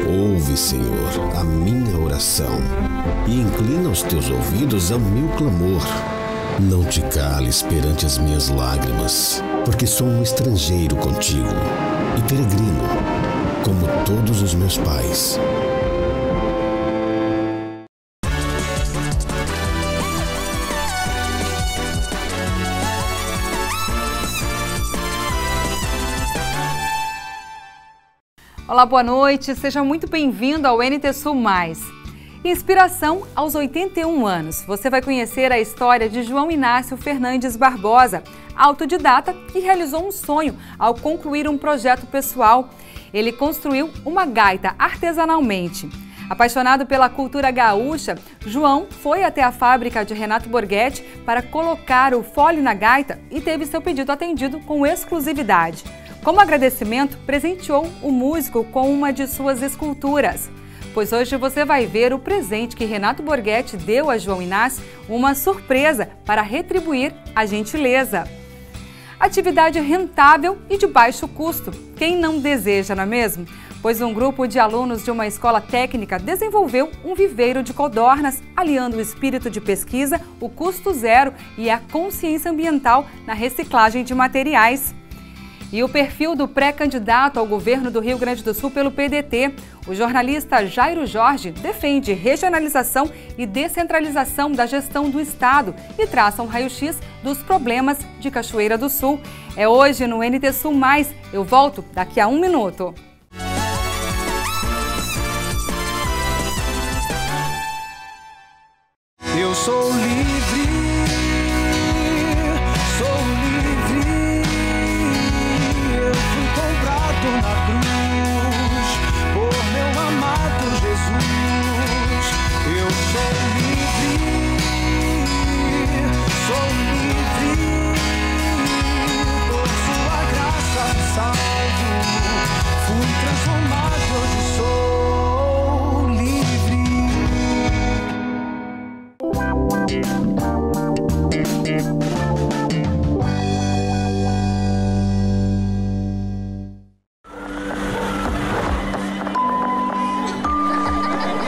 Ouve, Senhor, a minha oração e inclina os teus ouvidos ao meu clamor. Não te cales perante as minhas lágrimas, porque sou um estrangeiro contigo e peregrino, como todos os meus pais. Olá, boa noite, seja muito bem-vindo ao NT Sul Mais. Inspiração aos 81 anos. Você vai conhecer a história de João Inácio Fernandes Barbosa, autodidata que realizou um sonho ao concluir um projeto pessoal. Ele construiu uma gaita artesanalmente. Apaixonado pela cultura gaúcha, João foi até a fábrica de Renato Borghetti para colocar o fole na gaita e teve seu pedido atendido com exclusividade. Como agradecimento, presenteou o músico com uma de suas esculturas. Pois hoje você vai ver o presente que Renato Borghetti deu a João Inácio, uma surpresa para retribuir a gentileza. Atividade rentável e de baixo custo. Quem não deseja, não é mesmo? Pois um grupo de alunos de uma escola técnica desenvolveu um viveiro de codornas, aliando o espírito de pesquisa, o custo zero e a consciência ambiental na reciclagem de materiais. E o perfil do pré-candidato ao governo do Rio Grande do Sul pelo PDT. O jornalista Jairo Jorge defende regionalização e descentralização da gestão do Estado e traça um raio-x dos problemas de Cachoeira do Sul. É hoje no NT Sul Mais. Eu volto daqui a 1 minuto. Eu sou livre, sou livre. Eu fui comprado na cruz por meu amado Jesus. Eu sou livre, por sua graça me salvo. Fui transformado, hoje sou livre.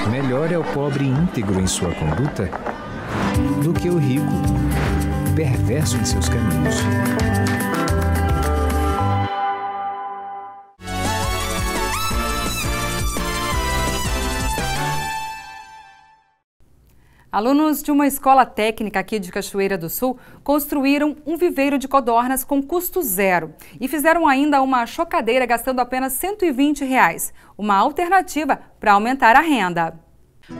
Melhor é o pobre íntegro em sua conduta do que o rico, perverso em seus caminhos. Alunos de uma escola técnica aqui de Cachoeira do Sul construíram um viveiro de codornas com custo zero e fizeram ainda uma chocadeira gastando apenas R$ 120, uma alternativa para aumentar a renda.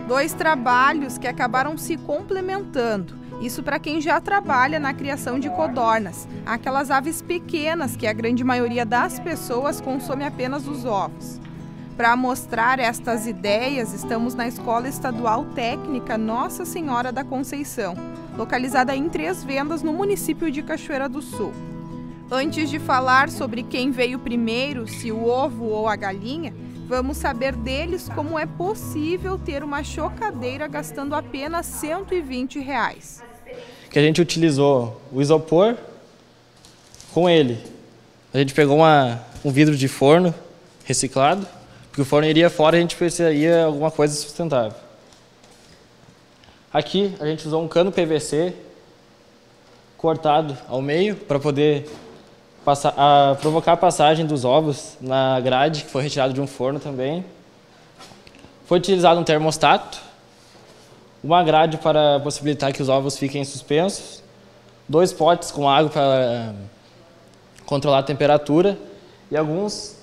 2 trabalhos que acabaram se complementando. Isso para quem já trabalha na criação de codornas, aquelas aves pequenas que a grande maioria das pessoas consome apenas os ovos. Para mostrar estas ideias, estamos na Escola Estadual Técnica Nossa Senhora da Conceição, localizada em Três Vendas, no município de Cachoeira do Sul. Antes de falar sobre quem veio primeiro, se o ovo ou a galinha, vamos saber deles como é possível ter uma chocadeira gastando apenas R$ 120. Que a gente utilizou o isopor com ele. A gente pegou um vidro de forno reciclado, porque o forno iria fora, a gente precisaria alguma coisa sustentável. Aqui a gente usou um cano PVC cortado ao meio para poder provocar a passagem dos ovos na grade, que foi retirado de um forno também. Foi utilizado um termostato, uma grade para possibilitar que os ovos fiquem suspensos, 2 potes com água para controlar a temperatura e algumas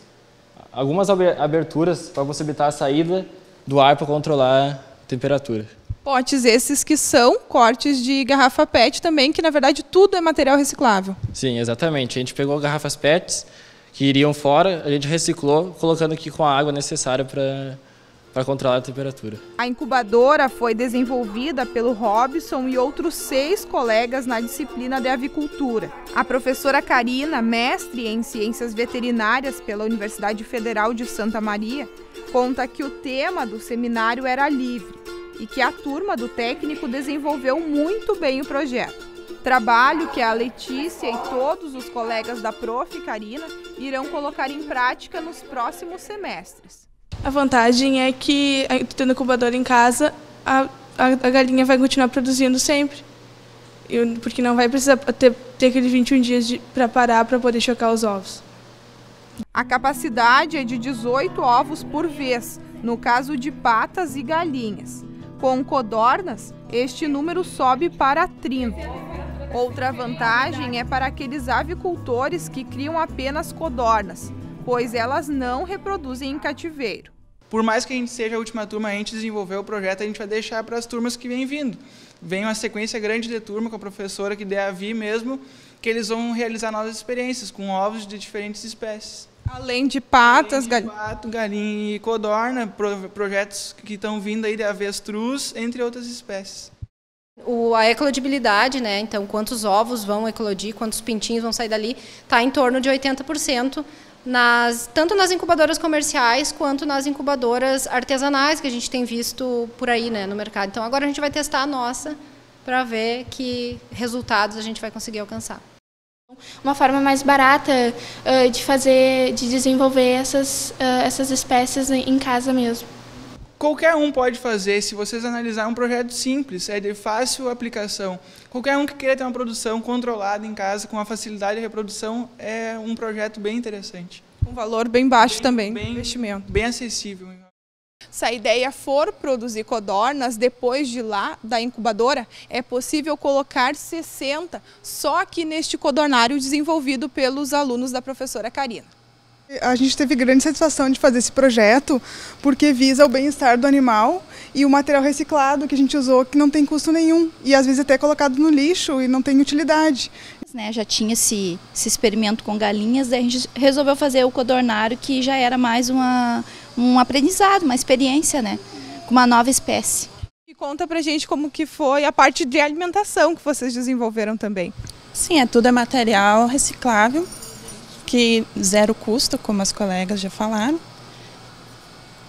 aberturas para possibilitar a saída do ar para controlar a temperatura. Potes esses que são cortes de garrafa PET também, que na verdade tudo é material reciclável. Sim, exatamente. A gente pegou garrafas PETs que iriam fora, a gente reciclou, colocando aqui com a água necessária para controlar a temperatura. A incubadora foi desenvolvida pelo Robson e outros 6 colegas na disciplina de avicultura. A professora Karina, mestre em ciências veterinárias pela Universidade Federal de Santa Maria, Conta que o tema do seminário era livre e que a turma do técnico desenvolveu muito bem o projeto. Trabalho que a Letícia e todos os colegas da Prof. Karina irão colocar em prática nos próximos semestres. A vantagem é que, tendo incubador em casa, a galinha vai continuar produzindo sempre. Porque não vai precisar ter aqueles 21 dias para parar para poder chocar os ovos. A capacidade é de 18 ovos por vez, no caso de patas e galinhas. Com codornas, este número sobe para 30. Outra vantagem é para aqueles avicultores que criam apenas codornas, pois elas não reproduzem em cativeiro. Por mais que a gente seja a última turma, a gente desenvolveu o projeto, a gente vai deixar para as turmas que vêm vindo. Vem uma sequência grande de turma com a professora que der a vir mesmo, que eles vão realizar novas experiências com ovos de diferentes espécies. Além de patas, pato, galinha e codorna, projetos que estão vindo aí de avestruz, entre outras espécies. A eclodibilidade, né? Então, quantos ovos vão eclodir, quantos pintinhos vão sair dali, está em torno de 80%, tanto nas incubadoras comerciais quanto nas incubadoras artesanais que a gente tem visto por aí, né, no mercado. Então, agora a gente vai testar a nossa para ver que resultados a gente vai conseguir alcançar. Uma forma mais barata de desenvolver essas espécies em casa mesmo. Qualquer um pode fazer, se vocês analisarem um projeto simples, é de fácil aplicação. Qualquer um que queira ter uma produção controlada em casa, com a facilidade de reprodução, é um projeto bem interessante. Um valor bem baixo também, investimento. Bem acessível. Se a ideia for produzir codornas, depois de lá, da incubadora, é possível colocar 60 só aqui neste codornário desenvolvido pelos alunos da professora Karina. A gente teve grande satisfação de fazer esse projeto, porque visa o bem-estar do animal e o material reciclado que a gente usou, que não tem custo nenhum, e às vezes até colocado no lixo e não tem utilidade. Já tinha esse experimento com galinhas, daí a gente resolveu fazer o codornário, que já era mais um aprendizado, uma experiência, né, com uma nova espécie. E conta pra gente como que foi a parte de alimentação que vocês desenvolveram também. Sim, tudo é material reciclável, que zero custo, como as colegas já falaram,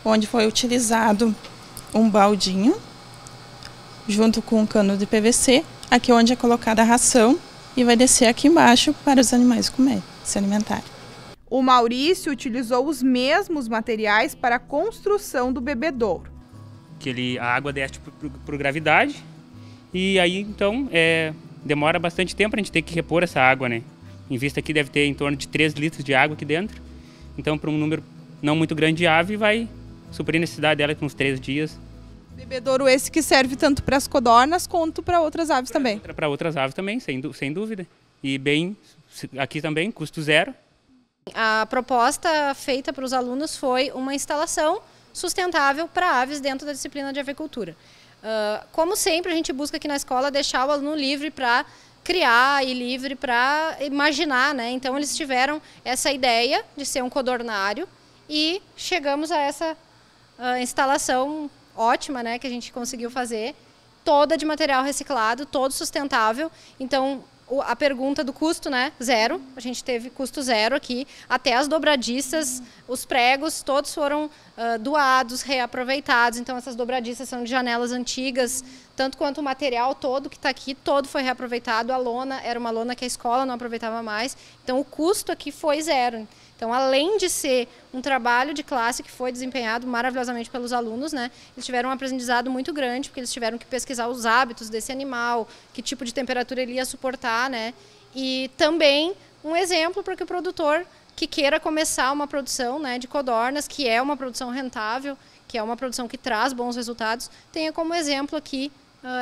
onde foi utilizado um baldinho, junto com um cano de PVC, aqui onde é colocada a ração, e vai descer aqui embaixo para os animais comer, se alimentarem. O Maurício utilizou os mesmos materiais para a construção do bebedouro. A água desce por gravidade, e aí então demora bastante tempo a gente ter que repor essa água, né? Em vista que deve ter em torno de 3 litros de água aqui dentro. Então, para um número não muito grande de ave, vai suprir a necessidade dela com uns 3 dias. Bebedouro esse que serve tanto para as codornas quanto para outras aves também. Para outras aves também, sem dúvida. E aqui também, custo zero. A proposta feita para os alunos foi uma instalação sustentável para aves dentro da disciplina de avicultura. Como sempre, a gente busca aqui na escola deixar o aluno livre para criar e livre para imaginar, né? Então eles tiveram essa ideia de ser um codornário e chegamos a essa instalação ótima, né, que a gente conseguiu fazer, toda de material reciclado, todo sustentável. Então a pergunta do custo, né, zero, a gente teve custo zero aqui, até as dobradiças, os pregos, todos foram doados, reaproveitados. Então essas dobradiças são de janelas antigas, tanto quanto o material todo que está aqui, todo foi reaproveitado. A lona era uma lona que a escola não aproveitava mais, então o custo aqui foi zero. Então, além de ser um trabalho de classe que foi desempenhado maravilhosamente pelos alunos, né, eles tiveram um aprendizado muito grande, porque eles tiveram que pesquisar os hábitos desse animal, que tipo de temperatura ele ia suportar, né, e também um exemplo para que o produtor que queira começar uma produção, né, de codornas, que é uma produção rentável, que é uma produção que traz bons resultados, tenha como exemplo aqui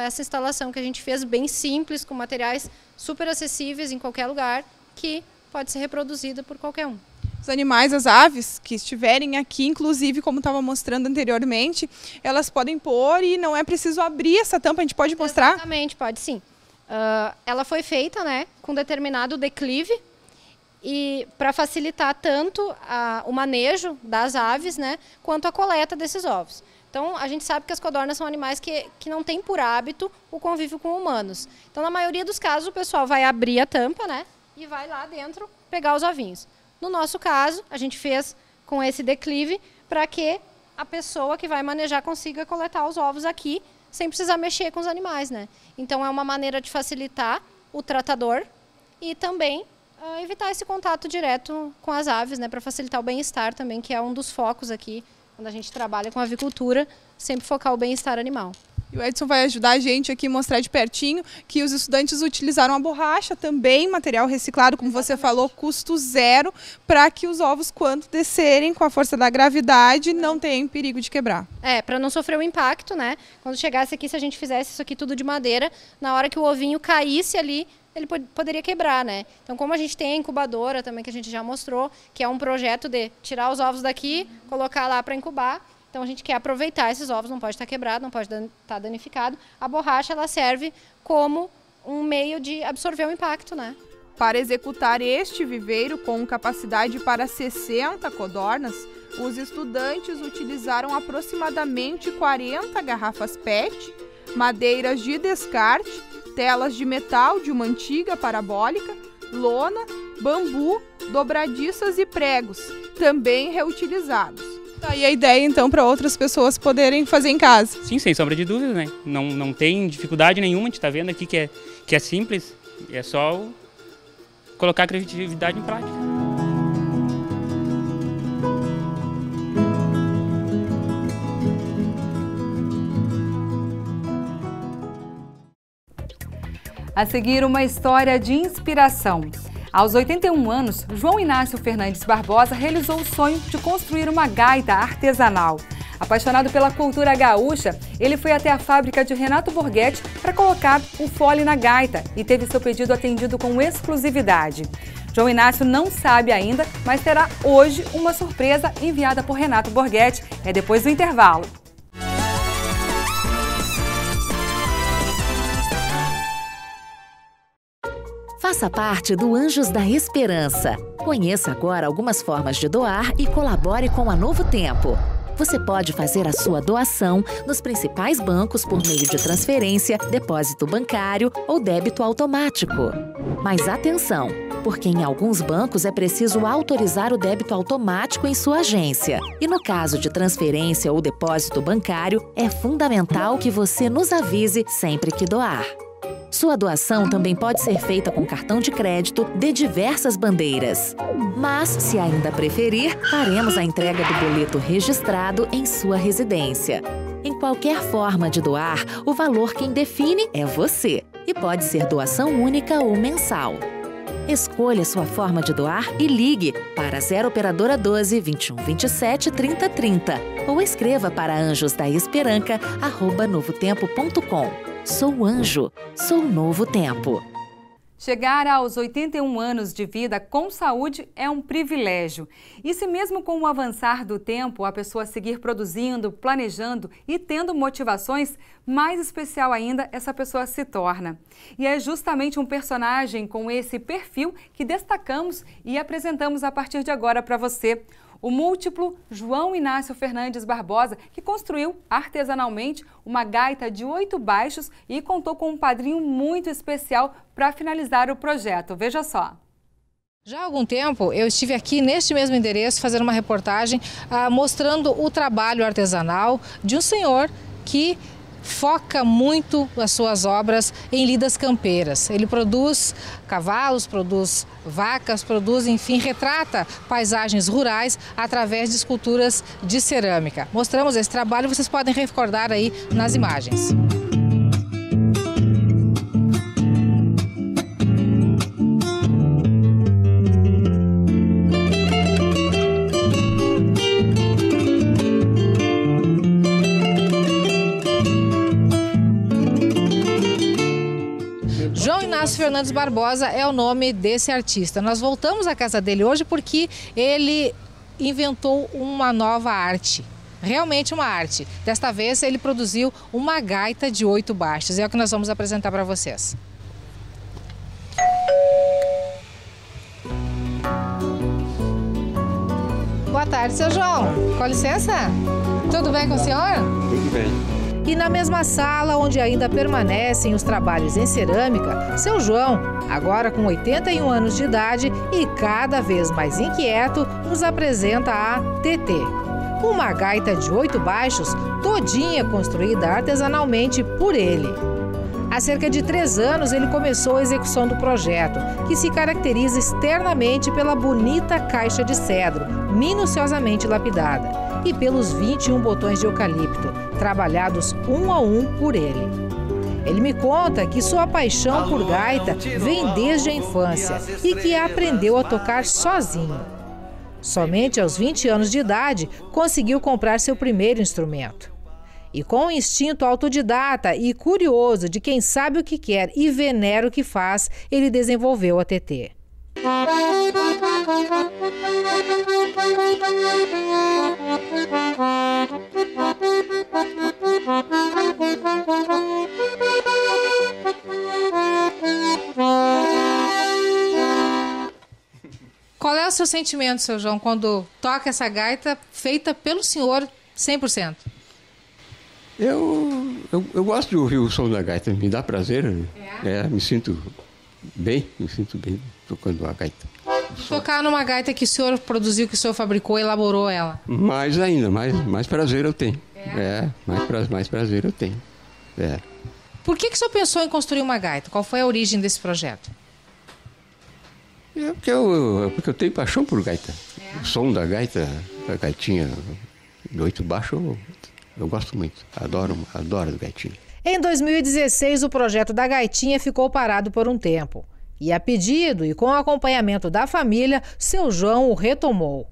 essa instalação que a gente fez bem simples, com materiais super acessíveis em qualquer lugar, que pode ser reproduzida por qualquer um. Os animais, as aves que estiverem aqui, inclusive, como estava mostrando anteriormente, elas podem pôr e não é preciso abrir essa tampa, a gente pode mostrar? Exatamente, pode sim. Ela foi feita, né, com determinado declive, e para facilitar tanto o manejo das aves, né, quanto a coleta desses ovos. Então, a gente sabe que as codornas são animais que não têm por hábito o convívio com humanos. Então, na maioria dos casos, o pessoal vai abrir a tampa, né, e vai lá dentro pegar os ovinhos. No nosso caso, a gente fez com esse declive para que a pessoa que vai manejar consiga coletar os ovos aqui, sem precisar mexer com os animais, né? Então é uma maneira de facilitar o tratador e também evitar esse contato direto com as aves, né? Para facilitar o bem-estar também, que é um dos focos aqui, quando a gente trabalha com avicultura, sempre focar o bem-estar animal. E o Edson vai ajudar a gente aqui a mostrar de pertinho que os estudantes utilizaram a borracha, também material reciclado, como você falou, custo zero, para que os ovos, quando descerem com a força da gravidade, não tenham perigo de quebrar. Para não sofrer o impacto, né? Quando chegasse aqui, se a gente fizesse isso aqui tudo de madeira, na hora que o ovinho caísse ali, ele poderia quebrar, né? Então, como a gente tem a incubadora também, que a gente já mostrou, que é um projeto de tirar os ovos daqui, colocar lá para incubar. Então, a gente quer aproveitar esses ovos, não pode estar quebrado, não pode estar danificado. A borracha, ela serve como um meio de absorver o impacto, né? Para executar este viveiro com capacidade para 60 codornas, os estudantes utilizaram aproximadamente 40 garrafas PET, madeiras de descarte, telas de metal de uma antiga parabólica, lona, bambu, dobradiças e pregos, também reutilizados. Tá aí a ideia, então, para outras pessoas poderem fazer em casa. Sim, sem sombra de dúvida, né? Não tem dificuldade nenhuma, a gente está vendo aqui que é simples, é só colocar a criatividade em prática. A seguir, uma história de inspiração. Aos 81 anos, João Inácio Fernandes Barbosa realizou o sonho de construir uma gaita artesanal. Apaixonado pela cultura gaúcha, ele foi até a fábrica de Renato Borghetti para colocar o fole na gaita e teve seu pedido atendido com exclusividade. João Inácio não sabe ainda, mas terá hoje uma surpresa enviada por Renato Borghetti. É depois do intervalo. Faça parte do Anjos da Esperança. Conheça agora algumas formas de doar e colabore com a Novo Tempo. Você pode fazer a sua doação nos principais bancos por meio de transferência, depósito bancário ou débito automático. Mas atenção, porque em alguns bancos é preciso autorizar o débito automático em sua agência. E no caso de transferência ou depósito bancário, é fundamental que você nos avise sempre que doar. Sua doação também pode ser feita com cartão de crédito de diversas bandeiras. Mas, se ainda preferir, faremos a entrega do boleto registrado em sua residência. Em qualquer forma de doar, o valor quem define é você. E pode ser doação única ou mensal. Escolha sua forma de doar e ligue para 0 Operadora 12 21 27 30 30 ou escreva para anjosdaesperanca@novotempo.com. Sou Anjo, sou Novo Tempo. Chegar aos 81 anos de vida com saúde é um privilégio. E se mesmo com o avançar do tempo a pessoa seguir produzindo, planejando e tendo motivações, mais especial ainda essa pessoa se torna. E é justamente um personagem com esse perfil que destacamos e apresentamos a partir de agora para você. O múltiplo João Inácio Fernandes Barbosa, que construiu artesanalmente uma gaita de 8 baixos e contou com um padrinho muito especial para finalizar o projeto. Veja só. Já há algum tempo eu estive aqui neste mesmo endereço fazendo uma reportagem mostrando o trabalho artesanal de um senhor que foca muito as suas obras em lidas campeiras. Ele produz cavalos, produz vacas, produz, enfim, retrata paisagens rurais através de esculturas de cerâmica. Mostramos esse trabalho, vocês podem recordar aí nas imagens. João Inácio Fernandes Barbosa é o nome desse artista. Nós voltamos à casa dele hoje porque ele inventou uma nova arte. Realmente uma arte. Desta vez ele produziu uma gaita de 8 baixos. É o que nós vamos apresentar para vocês. Boa tarde, seu João. Com licença. Tudo bem com o senhor? Tudo bem. E na mesma sala onde ainda permanecem os trabalhos em cerâmica, seu João, agora com 81 anos de idade e cada vez mais inquieto, nos apresenta a TT. uma gaita de 8 baixos, todinha construída artesanalmente por ele. Há cerca de 3 anos, ele começou a execução do projeto, que se caracteriza externamente pela bonita caixa de cedro, minuciosamente lapidada, e pelos 21 botões de eucalipto, trabalhados um a um por ele. Ele me conta que sua paixão por gaita vem desde a infância e que aprendeu a tocar sozinho. Somente aos 20 anos de idade, conseguiu comprar seu primeiro instrumento. E com o instinto autodidata e curioso de quem sabe o que quer e venera o que faz, ele desenvolveu a TT. Qual é o seu sentimento, seu João, quando toca essa gaita feita pelo senhor 100%? Eu gosto de ouvir o som da gaita, me dá prazer. Me sinto bem tocando a gaita. Tocar numa gaita que o senhor produziu, que o senhor fabricou, elaborou ela? Mais ainda, mais prazer eu tenho. Mais prazer eu tenho. Por que o senhor pensou em construir uma gaita? Qual foi a origem desse projeto? Porque eu tenho paixão por gaita. O som da gaita, da gaitinha de 8 baixos, eu gosto muito. Adoro a gaitinha. Em 2016, o projeto da gaitinha ficou parado por um tempo. E a pedido e com o acompanhamento da família, seu João o retomou.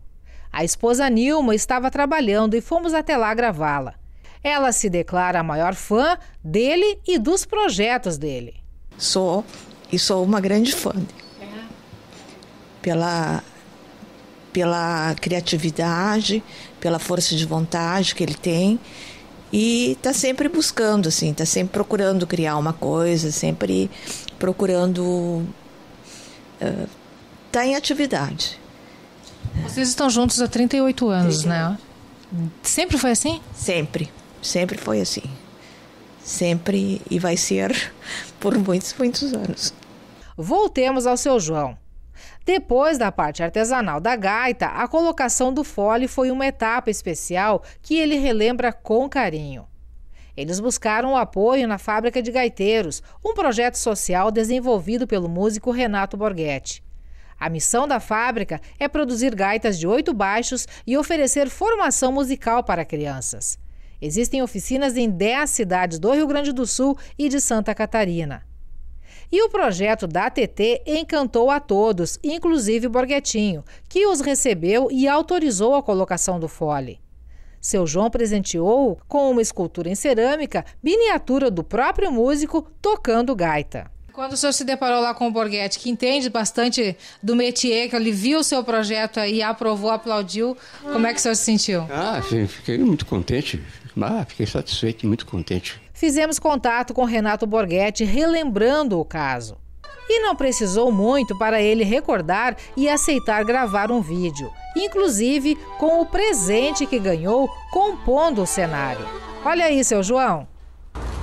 A esposa Nilma estava trabalhando e fomos até lá gravá-la. Ela se declara a maior fã dele e dos projetos dele. Sou uma grande fã. Pela criatividade, pela força de vontade que ele tem, e está sempre buscando, assim, está sempre procurando criar uma coisa, sempre procurando estar em atividade. Vocês estão juntos há 38 anos, né? Sempre foi assim? Sempre foi assim. Sempre, e vai ser por muitos, muitos anos. Voltemos ao seu João. Depois da parte artesanal da gaita, a colocação do fole foi uma etapa especial que ele relembra com carinho. Eles buscaram o apoio na Fábrica de Gaiteiros, um projeto social desenvolvido pelo músico Renato Borghetti. A missão da fábrica é produzir gaitas de 8 baixos e oferecer formação musical para crianças. Existem oficinas em 10 cidades do Rio Grande do Sul e de Santa Catarina. E o projeto da TT encantou a todos, inclusive Borghetinho, que os recebeu e autorizou a colocação do fole. Seu João presenteou com uma escultura em cerâmica, miniatura do próprio músico tocando gaita. Quando o senhor se deparou lá com o Borghetti, que entende bastante do métier, que ele viu o seu projeto aí, aprovou, aplaudiu, como é que o senhor se sentiu? Fiquei muito contente. Fiquei satisfeito e muito contente. Fizemos contato com Renato Borghetti, relembrando o caso. E não precisou muito para ele recordar e aceitar gravar um vídeo, inclusive com o presente que ganhou compondo o cenário. Olha aí, seu João.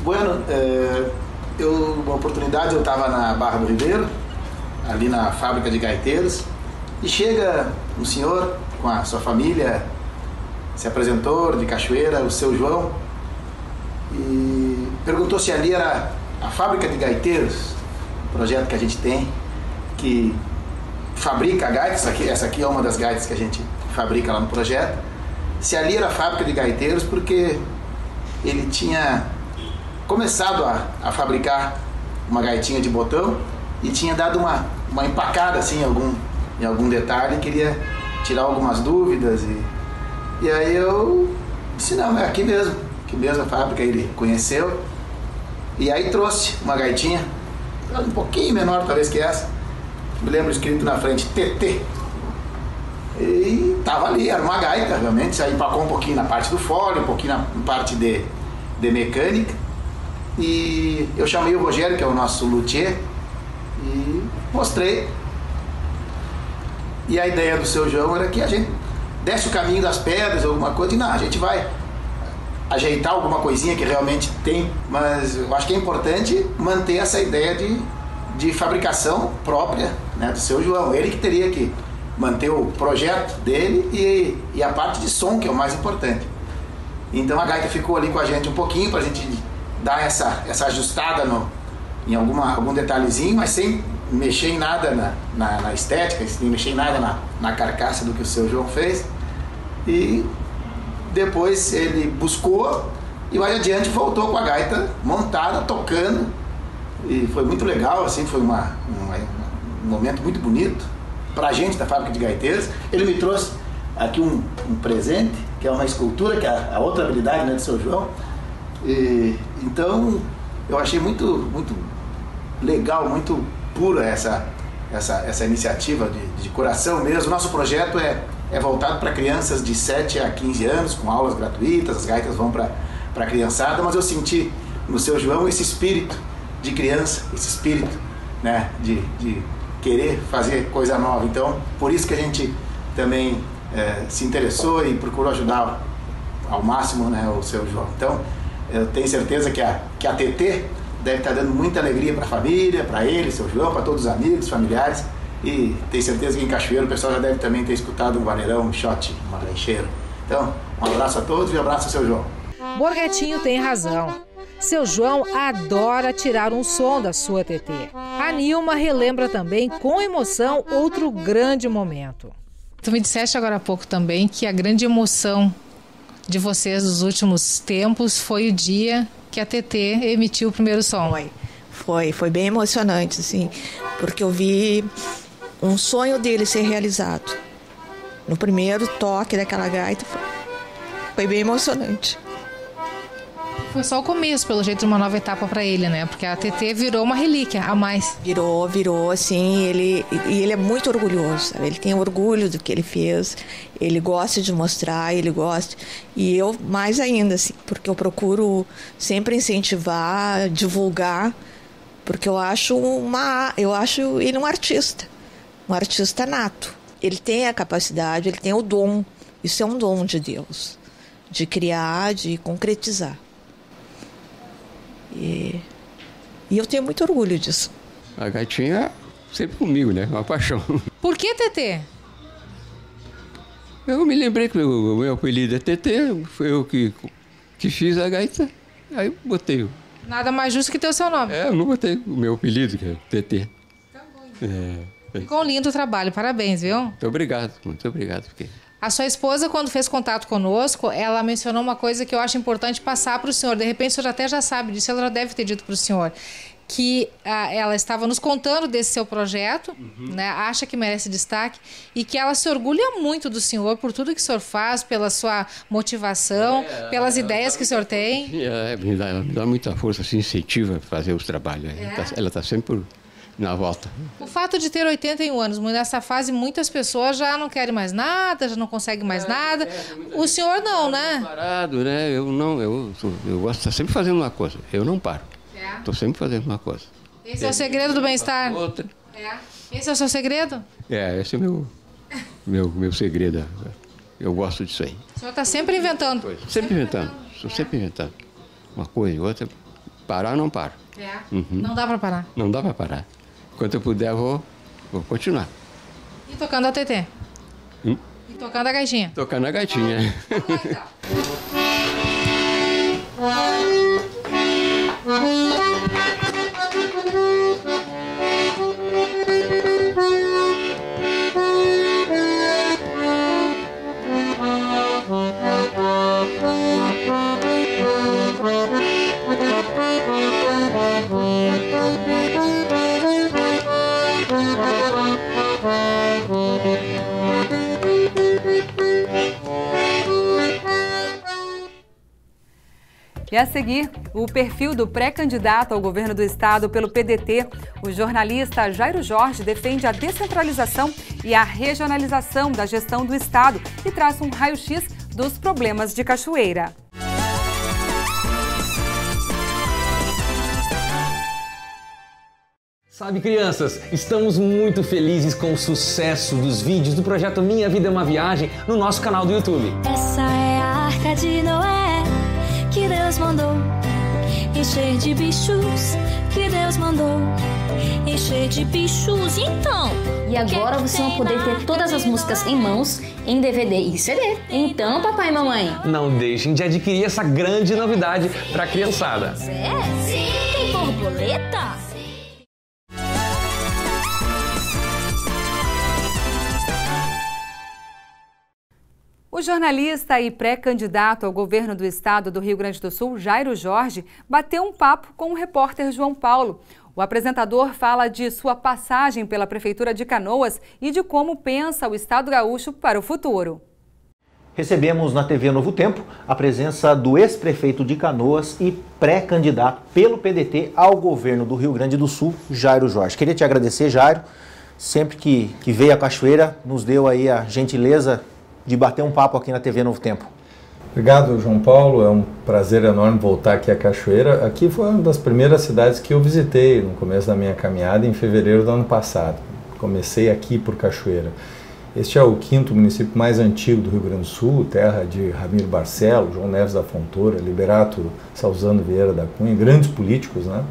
Bueno, uma oportunidade, eu estava na Barra do Ribeiro, ali na Fábrica de Gaiteiros, e chega um senhor com a sua família, se apresentou de Cachoeira, o seu João, e perguntou se ali era a Fábrica de Gaiteiros, um projeto que a gente tem, que fabrica gaitas. Essa aqui é uma das gaitas que a gente fabrica lá no projeto. Se ali era a Fábrica de Gaiteiros, porque ele tinha começado a fabricar uma gaitinha de botão e tinha dado uma empacada assim, em algum detalhe, queria tirar algumas dúvidas, e aí eu disse, não, é aqui mesmo a fábrica. Ele conheceu e aí trouxe uma gaitinha um pouquinho menor talvez que essa, me lembro escrito na frente TT, e tava ali, era uma gaita realmente. Aí empacou um pouquinho na parte do fole, um pouquinho na parte de mecânica, e eu chamei o Rogério, que é o nosso luthier, e mostrei. E a ideia do seu João era que a gente desse o caminho das pedras, alguma coisa, e não, a gente vai ajeitar alguma coisinha que realmente tem, mas eu acho que é importante manter essa ideia de fabricação própria, né, do seu João. Ele que teria que manter o projeto dele e a parte de som, que é o mais importante. Então a gaita ficou ali com a gente um pouquinho para a gente dar essa ajustada em algum detalhezinho, mas sem mexer em nada na estética, sem mexer em nada na carcaça do que o seu João fez. E depois ele buscou e mais adiante voltou com a gaita montada, tocando, e foi muito legal, assim, foi um momento muito bonito pra gente da Fábrica de Gaiteiros. Ele me trouxe aqui um presente, que é uma escultura, que é a outra habilidade, né, do seu João. Então eu achei muito legal, muito pura essa iniciativa de coração mesmo. Nosso projeto é voltado para crianças de 7 a 15 anos, com aulas gratuitas, as gaitas vão para a criançada, mas eu senti no seu João esse espírito de criança, esse espírito, né, de querer fazer coisa nova. Então, por isso que a gente também se interessou e procurou ajudar ao máximo, né, o seu João. Então, eu tenho certeza que a TT deve estar dando muita alegria para a família, para ele, seu João, para todos os amigos, familiares, e tenho certeza que em Cachoeiro o pessoal já deve também ter escutado um vaneirão, um shot, uma rancheira. Então, um abraço a todos e um abraço ao seu João. Borghettino tem razão. Seu João adora tirar um som da sua TT. A Nilma relembra também com emoção outro grande momento. Tu me disseste agora há pouco também que a grande emoção de vocês dos últimos tempos foi o dia que a TT emitiu o primeiro som. Foi bem emocionante, assim, porque eu vi um sonho dele ser realizado. No primeiro toque daquela gaita, foi bem emocionante. Foi só o começo, pelo jeito, de uma nova etapa para ele, né? Porque a TT virou uma relíquia a mais. Virou, assim, ele é muito orgulhoso, sabe? Ele tem orgulho do que ele fez, ele gosta de mostrar, ele gosta. E eu, mais ainda, assim, porque eu procuro sempre incentivar, divulgar, porque eu acho ele um artista nato. Ele tem a capacidade, ele tem o dom, isso é um dom de Deus, de criar, de concretizar. E eu tenho muito orgulho disso. A gaitinha sempre comigo, né? Uma paixão. Por que TT? Eu me lembrei que o meu apelido é TT, foi eu que fiz a gaita, aí botei. Nada mais justo que ter o seu nome. Eu não botei o meu apelido, que é TT. Tá bom. Ficou um lindo trabalho, parabéns, viu? Muito obrigado. Porque... A sua esposa, quando fez contato conosco, ela mencionou uma coisa que eu acho importante passar para o senhor. De repente, o senhor até já sabe disso, ela já deve ter dito para o senhor. Que ela estava nos contando desse seu projeto, né, acha que merece destaque, e que ela se orgulha muito do senhor por tudo que o senhor faz, pela sua motivação, pelas ideias que o senhor tem. Me dá muita força, assim, incentiva a fazer os trabalhos. Ela está sempre na volta. O fato de ter 81 anos, nessa fase muitas pessoas já não querem mais nada, já não conseguem mais nada. O senhor não, né? Parado, né? Eu gosto de estar sempre fazendo uma coisa. Eu não paro. Estou sempre fazendo uma coisa. Esse é o segredo do bem-estar? Outra. Esse é o seu segredo? Esse é o meu segredo. Eu gosto disso aí. O senhor está sempre inventando? Sempre inventando. Estou sempre inventando. Uma coisa e outra. Parar, não paro. Não dá para parar? Não dá para parar. Enquanto eu puder, eu vou continuar. E tocando a TT? E tocando a gaitinha? Tocando a gaitinha. E a seguir, o perfil do pré-candidato ao governo do estado pelo PDT, o jornalista Jairo Jorge defende a descentralização e a regionalização da gestão do estado e traz um raio-x dos problemas de Cachoeira. Sabe, crianças, estamos muito felizes com o sucesso dos vídeos do projeto Minha Vida é uma Viagem no nosso canal do YouTube. Essa é a Arca de Noé que Deus mandou encher de bichos, que Deus mandou encher de bichos, então. E agora vocês vão poder ter todas as músicas em mãos, em DVD e CD. Então, papai e mamãe, não deixem de adquirir essa grande novidade para a criançada. Sim! Tem borboleta? O jornalista e pré-candidato ao governo do estado do Rio Grande do Sul, Jairo Jorge, bateu um papo com o repórter João Paulo. O apresentador fala de sua passagem pela Prefeitura de Canoas e de como pensa o estado gaúcho para o futuro. Recebemos na TV Novo Tempo a presença do ex-prefeito de Canoas e pré-candidato pelo PDT ao governo do Rio Grande do Sul, Jairo Jorge. Queria te agradecer, Jairo, sempre que veio a Cachoeira, nos deu aí a gentileza de bater um papo aqui na TV Novo Tempo. Obrigado, João Paulo. É um prazer enorme voltar aqui à Cachoeira. Aqui foi uma das primeiras cidades que eu visitei no começo da minha caminhada, em fevereiro do ano passado. Comecei aqui por Cachoeira. Este é o 5º município mais antigo do Rio Grande do Sul, terra de Ramiro Barcelo, João Neves da Fontoura, Liberato Salzano Vieira da Cunha, grandes políticos, né,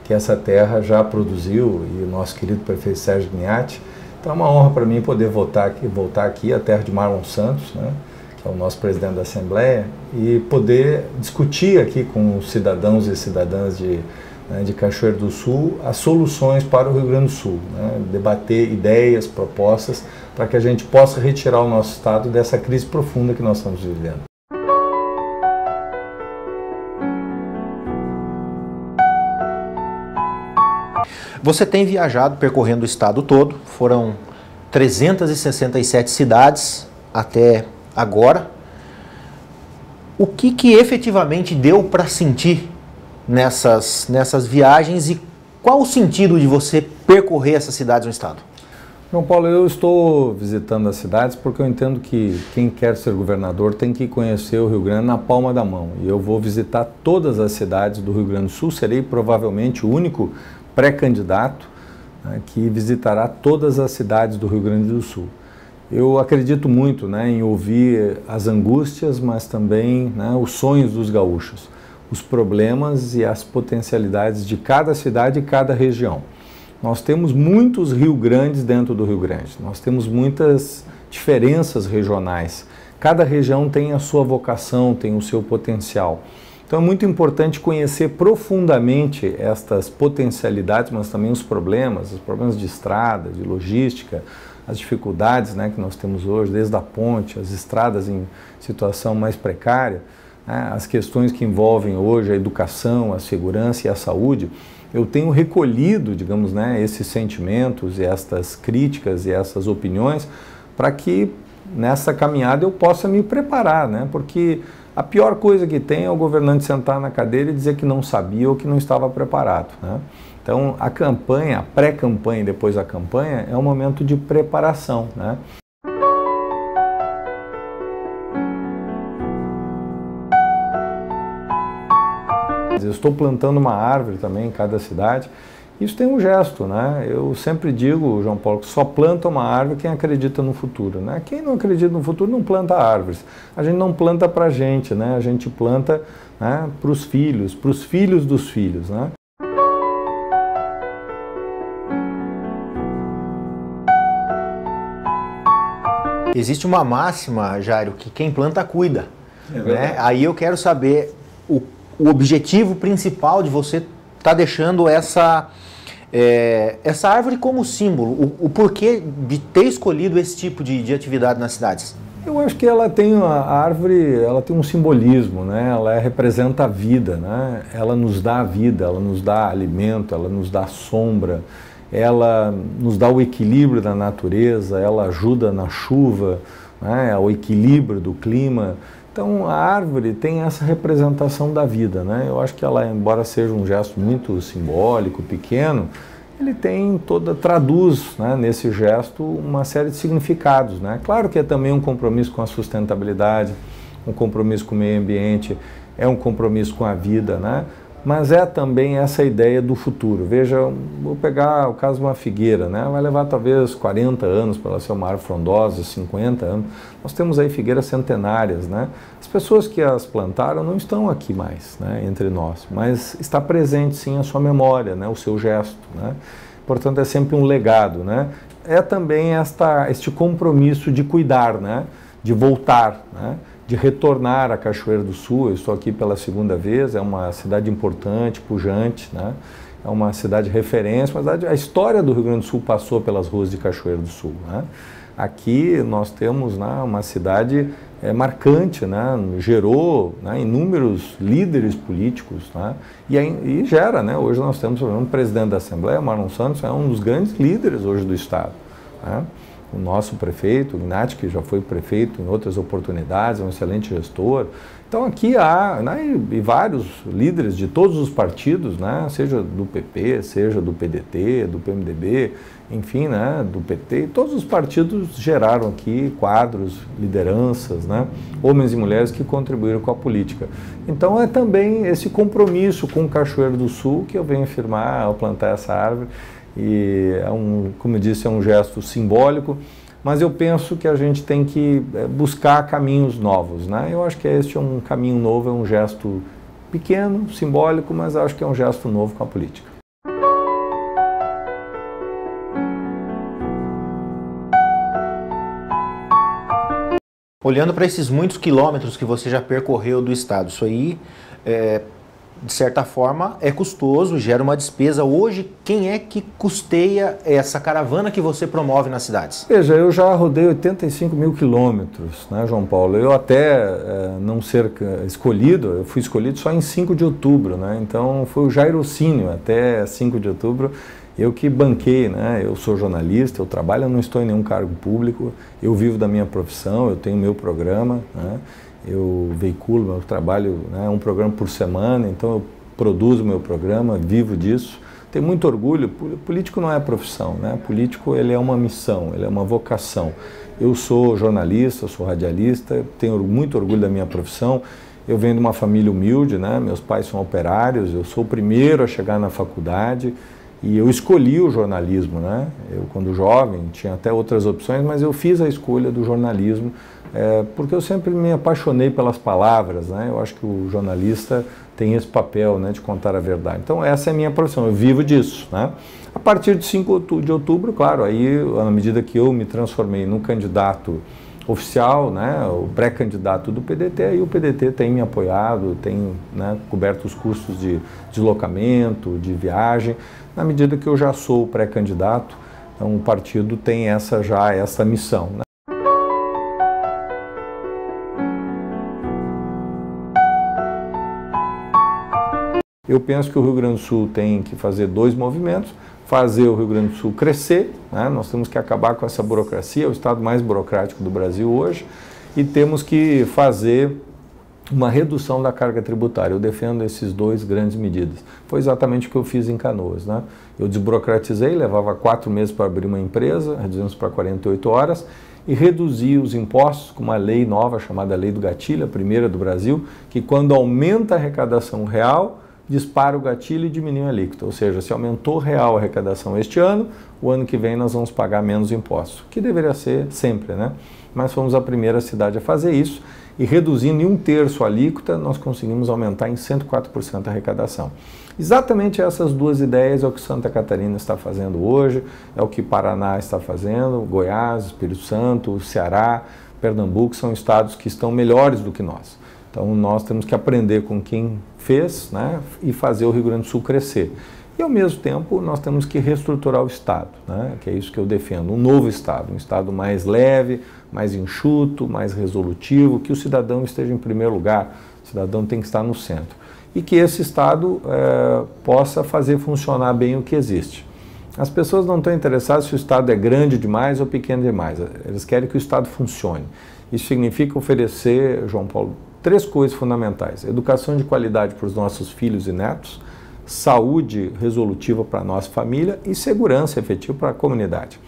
que essa terra já produziu, e o nosso querido prefeito Sérgio Gnatti. Então é uma honra para mim poder voltar aqui, a terra de Marlon Santos, né, que é o nosso presidente da Assembleia, e poder discutir aqui com os cidadãos e cidadãs de Cachoeira do Sul as soluções para o Rio Grande do Sul, né, debater ideias, propostas, para que a gente possa retirar o nosso estado dessa crise profunda que nós estamos vivendo. Você tem viajado percorrendo o estado todo, foram 367 cidades até agora. O que efetivamente deu para sentir nessas viagens e qual o sentido de você percorrer essas cidades no estado? João Paulo, eu estou visitando as cidades porque eu entendo que quem quer ser governador tem que conhecer o Rio Grande na palma da mão. E eu vou visitar todas as cidades do Rio Grande do Sul, serei provavelmente o único pré-candidato, né, que visitará todas as cidades do Rio Grande do Sul. Eu acredito muito, né, em ouvir as angústias, mas também, né, os sonhos dos gaúchos, os problemas e as potencialidades de cada cidade e cada região. Nós temos muitos Rio Grandes dentro do Rio Grande, nós temos muitas diferenças regionais. Cada região tem a sua vocação, tem o seu potencial. Então é muito importante conhecer profundamente estas potencialidades, mas também os problemas de estrada, de logística, as dificuldades, né, que nós temos hoje, desde a ponte, as estradas em situação mais precária, né, as questões que envolvem hoje a educação, a segurança e a saúde. Eu tenho recolhido, digamos, né, esses sentimentos e estas críticas e essas opiniões para que nessa caminhada eu possa me preparar, né, porque a pior coisa que tem é o governante sentar na cadeira e dizer que não sabia ou que não estava preparado, né? Então, a campanha, a pré-campanha e depois a campanha é um momento de preparação, né? Eu estou plantando uma árvore também em cada cidade. Isso tem um gesto, né? Eu sempre digo, João Paulo, que só planta uma árvore quem acredita no futuro, né? Quem não acredita no futuro não planta árvores. A gente não planta para a gente, né? A gente planta, né, para os filhos dos filhos, né? Existe uma máxima, Jairo, que quem planta cuida, né? Aí eu quero saber o objetivo principal de você estar deixando essa árvore como símbolo, o porquê de ter escolhido esse tipo de atividade nas cidades. Eu acho que ela tem, a árvore, ela tem um simbolismo, né? Ela representa a vida, né? Ela nos dá a vida, ela nos dá alimento, ela nos dá sombra, ela nos dá o equilíbrio da natureza, ela ajuda na chuva, né? O equilíbrio do clima. Então a árvore tem essa representação da vida, né? Eu acho que ela, embora seja um gesto muito simbólico, pequeno, ele traduz, né, nesse gesto uma série de significados, né? Claro que é também um compromisso com a sustentabilidade, um compromisso com o meio ambiente, é um compromisso com a vida, né? Mas é também essa ideia do futuro. Veja, vou pegar o caso de uma figueira, né? Vai levar talvez 40 anos para ela ser uma árvore frondosa, 50 anos. Nós temos aí figueiras centenárias, né? As pessoas que as plantaram não estão aqui mais, né, entre nós, mas está presente sim a sua memória, né, o seu gesto, né? Portanto, é sempre um legado, né? é também este compromisso de cuidar, né? De voltar, né? De retornar à Cachoeira do Sul. Eu estou aqui pela segunda vez, é uma cidade importante, pujante, né? É uma cidade referência, mas a história do Rio Grande do Sul passou pelas ruas de Cachoeira do Sul, né? Aqui nós temos, né, uma cidade marcante, né? Gerou, né, inúmeros líderes políticos, né? E gera, né? Hoje nós temos, por exemplo, o presidente da Assembleia, Marlon Santos, é um dos grandes líderes hoje do Estado, né? O nosso prefeito, o Ignati, que já foi prefeito em outras oportunidades, é um excelente gestor. Então aqui há, né, e vários líderes de todos os partidos, né, seja do PP, seja do PDT, do PMDB, enfim, né, do PT, todos os partidos geraram aqui quadros, lideranças, né, homens e mulheres que contribuíram com a política. Então é também esse compromisso com o Cachoeiro do Sul que eu venho afirmar ao plantar essa árvore. E como eu disse, é um gesto simbólico, mas eu penso que a gente tem que buscar caminhos novos, né? Eu acho que este é um caminho novo, é um gesto pequeno, simbólico, mas acho que é um gesto novo com a política. Olhando para esses muitos quilômetros que você já percorreu do estado, isso aí de certa forma, é custoso, gera uma despesa. Hoje, quem é que custeia essa caravana que você promove nas cidades? Veja, eu já rodei 85 mil quilômetros, né, João Paulo? Eu até não ser escolhido, eu fui escolhido só em 5 de outubro, né? Então foi o Jairocínio até 5 de outubro, eu que banquei, né? Eu sou jornalista, eu trabalho, eu não estou em nenhum cargo público, eu vivo da minha profissão, eu tenho meu programa, né? Eu veiculo meu trabalho, né, um programa por semana, então eu produzo meu programa, vivo disso. Tenho muito orgulho. Político não é profissão, né? Político, ele é uma missão, ele é uma vocação. Eu sou jornalista, sou radialista, tenho muito orgulho da minha profissão. Eu venho de uma família humilde, né? Meus pais são operários, eu sou o primeiro a chegar na faculdade e eu escolhi o jornalismo, né? Eu, quando jovem, tinha até outras opções, mas eu fiz a escolha do jornalismo porque eu sempre me apaixonei pelas palavras, né? Eu acho que o jornalista tem esse papel, né, de contar a verdade. Então essa é a minha profissão, eu vivo disso, né? A partir de 5 de outubro, claro, aí à medida que eu me transformei num candidato oficial, né, o pré-candidato do PDT, aí o PDT tem me apoiado, tem, né, coberto os custos de deslocamento, de viagem, na medida que eu já sou pré-candidato, então o partido tem essa missão, né? Eu penso que o Rio Grande do Sul tem que fazer 2 movimentos, fazer o Rio Grande do Sul crescer, né? Nós temos que acabar com essa burocracia, é o estado mais burocrático do Brasil hoje, e temos que fazer uma redução da carga tributária. Eu defendo esses 2 grandes medidas. Foi exatamente o que eu fiz em Canoas, né? Eu desburocratizei, levava 4 meses para abrir uma empresa, reduzimos para 48 horas, e reduzi os impostos com uma lei nova chamada Lei do Gatilho, a primeira do Brasil, que quando aumenta a arrecadação real, dispara o gatilho e diminui a alíquota, ou seja, se aumentou real a arrecadação este ano, o ano que vem nós vamos pagar menos impostos, que deveria ser sempre, né? Mas fomos a primeira cidade a fazer isso e reduzindo em 1/3 a alíquota, nós conseguimos aumentar em 104% a arrecadação. Exatamente essas 2 ideias é o que Santa Catarina está fazendo hoje, é o que Paraná está fazendo, Goiás, Espírito Santo, Ceará, Pernambuco são estados que estão melhores do que nós. Então nós temos que aprender com quem fez, né, e fazer o Rio Grande do Sul crescer. E ao mesmo tempo nós temos que reestruturar o Estado, né, que é isso que eu defendo, um novo Estado, um Estado mais leve, mais enxuto, mais resolutivo, que o cidadão esteja em primeiro lugar, o cidadão tem que estar no centro. E que esse Estado possa fazer funcionar bem o que existe. As pessoas não estão interessadas se o Estado é grande demais ou pequeno demais, eles querem que o Estado funcione. Isso significa oferecer, João Paulo, 3 coisas fundamentais: educação de qualidade para os nossos filhos e netos, saúde resolutiva para a nossa família e segurança efetiva para a comunidade.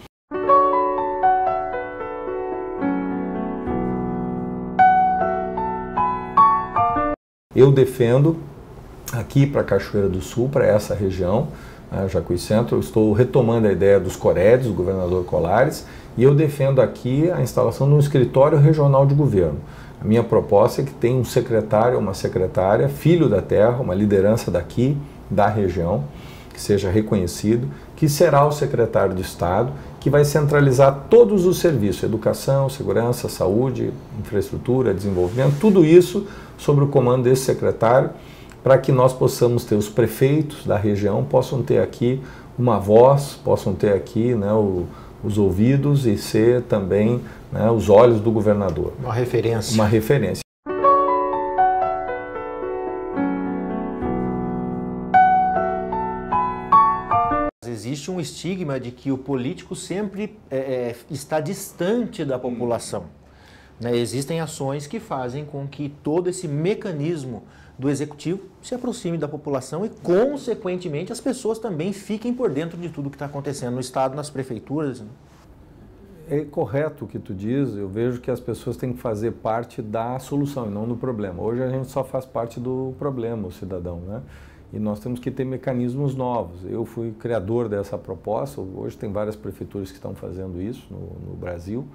Eu defendo aqui para Cachoeira do Sul, para essa região, Jacuí Centro, eu estou retomando a ideia dos COREDs, do governador Colares, e eu defendo aqui a instalação de um escritório regional de governo. A minha proposta é que tenha um secretário ou uma secretária, filho da terra, uma liderança daqui, da região, que seja reconhecido, que será o secretário de Estado, que vai centralizar todos os serviços, educação, segurança, saúde, infraestrutura, desenvolvimento, tudo isso sobre o comando desse secretário, para que nós possamos ter os prefeitos da região, possam ter aqui uma voz, possam ter aqui, né, os ouvidos e ser também, né, os olhos do governador. Uma referência. Uma referência. Existe um estigma de que o político sempre está distante da população. Né? Existem ações que fazem com que todo esse mecanismo do executivo se aproxime da população e, consequentemente, as pessoas também fiquem por dentro de tudo que está acontecendo no Estado, nas prefeituras. Né? É correto o que tu diz, eu vejo que as pessoas têm que fazer parte da solução e não do problema. Hoje a gente só faz parte do problema, o cidadão, né? E nós temos que ter mecanismos novos. Eu fui criador dessa proposta, hoje tem várias prefeituras que estão fazendo isso no Brasil.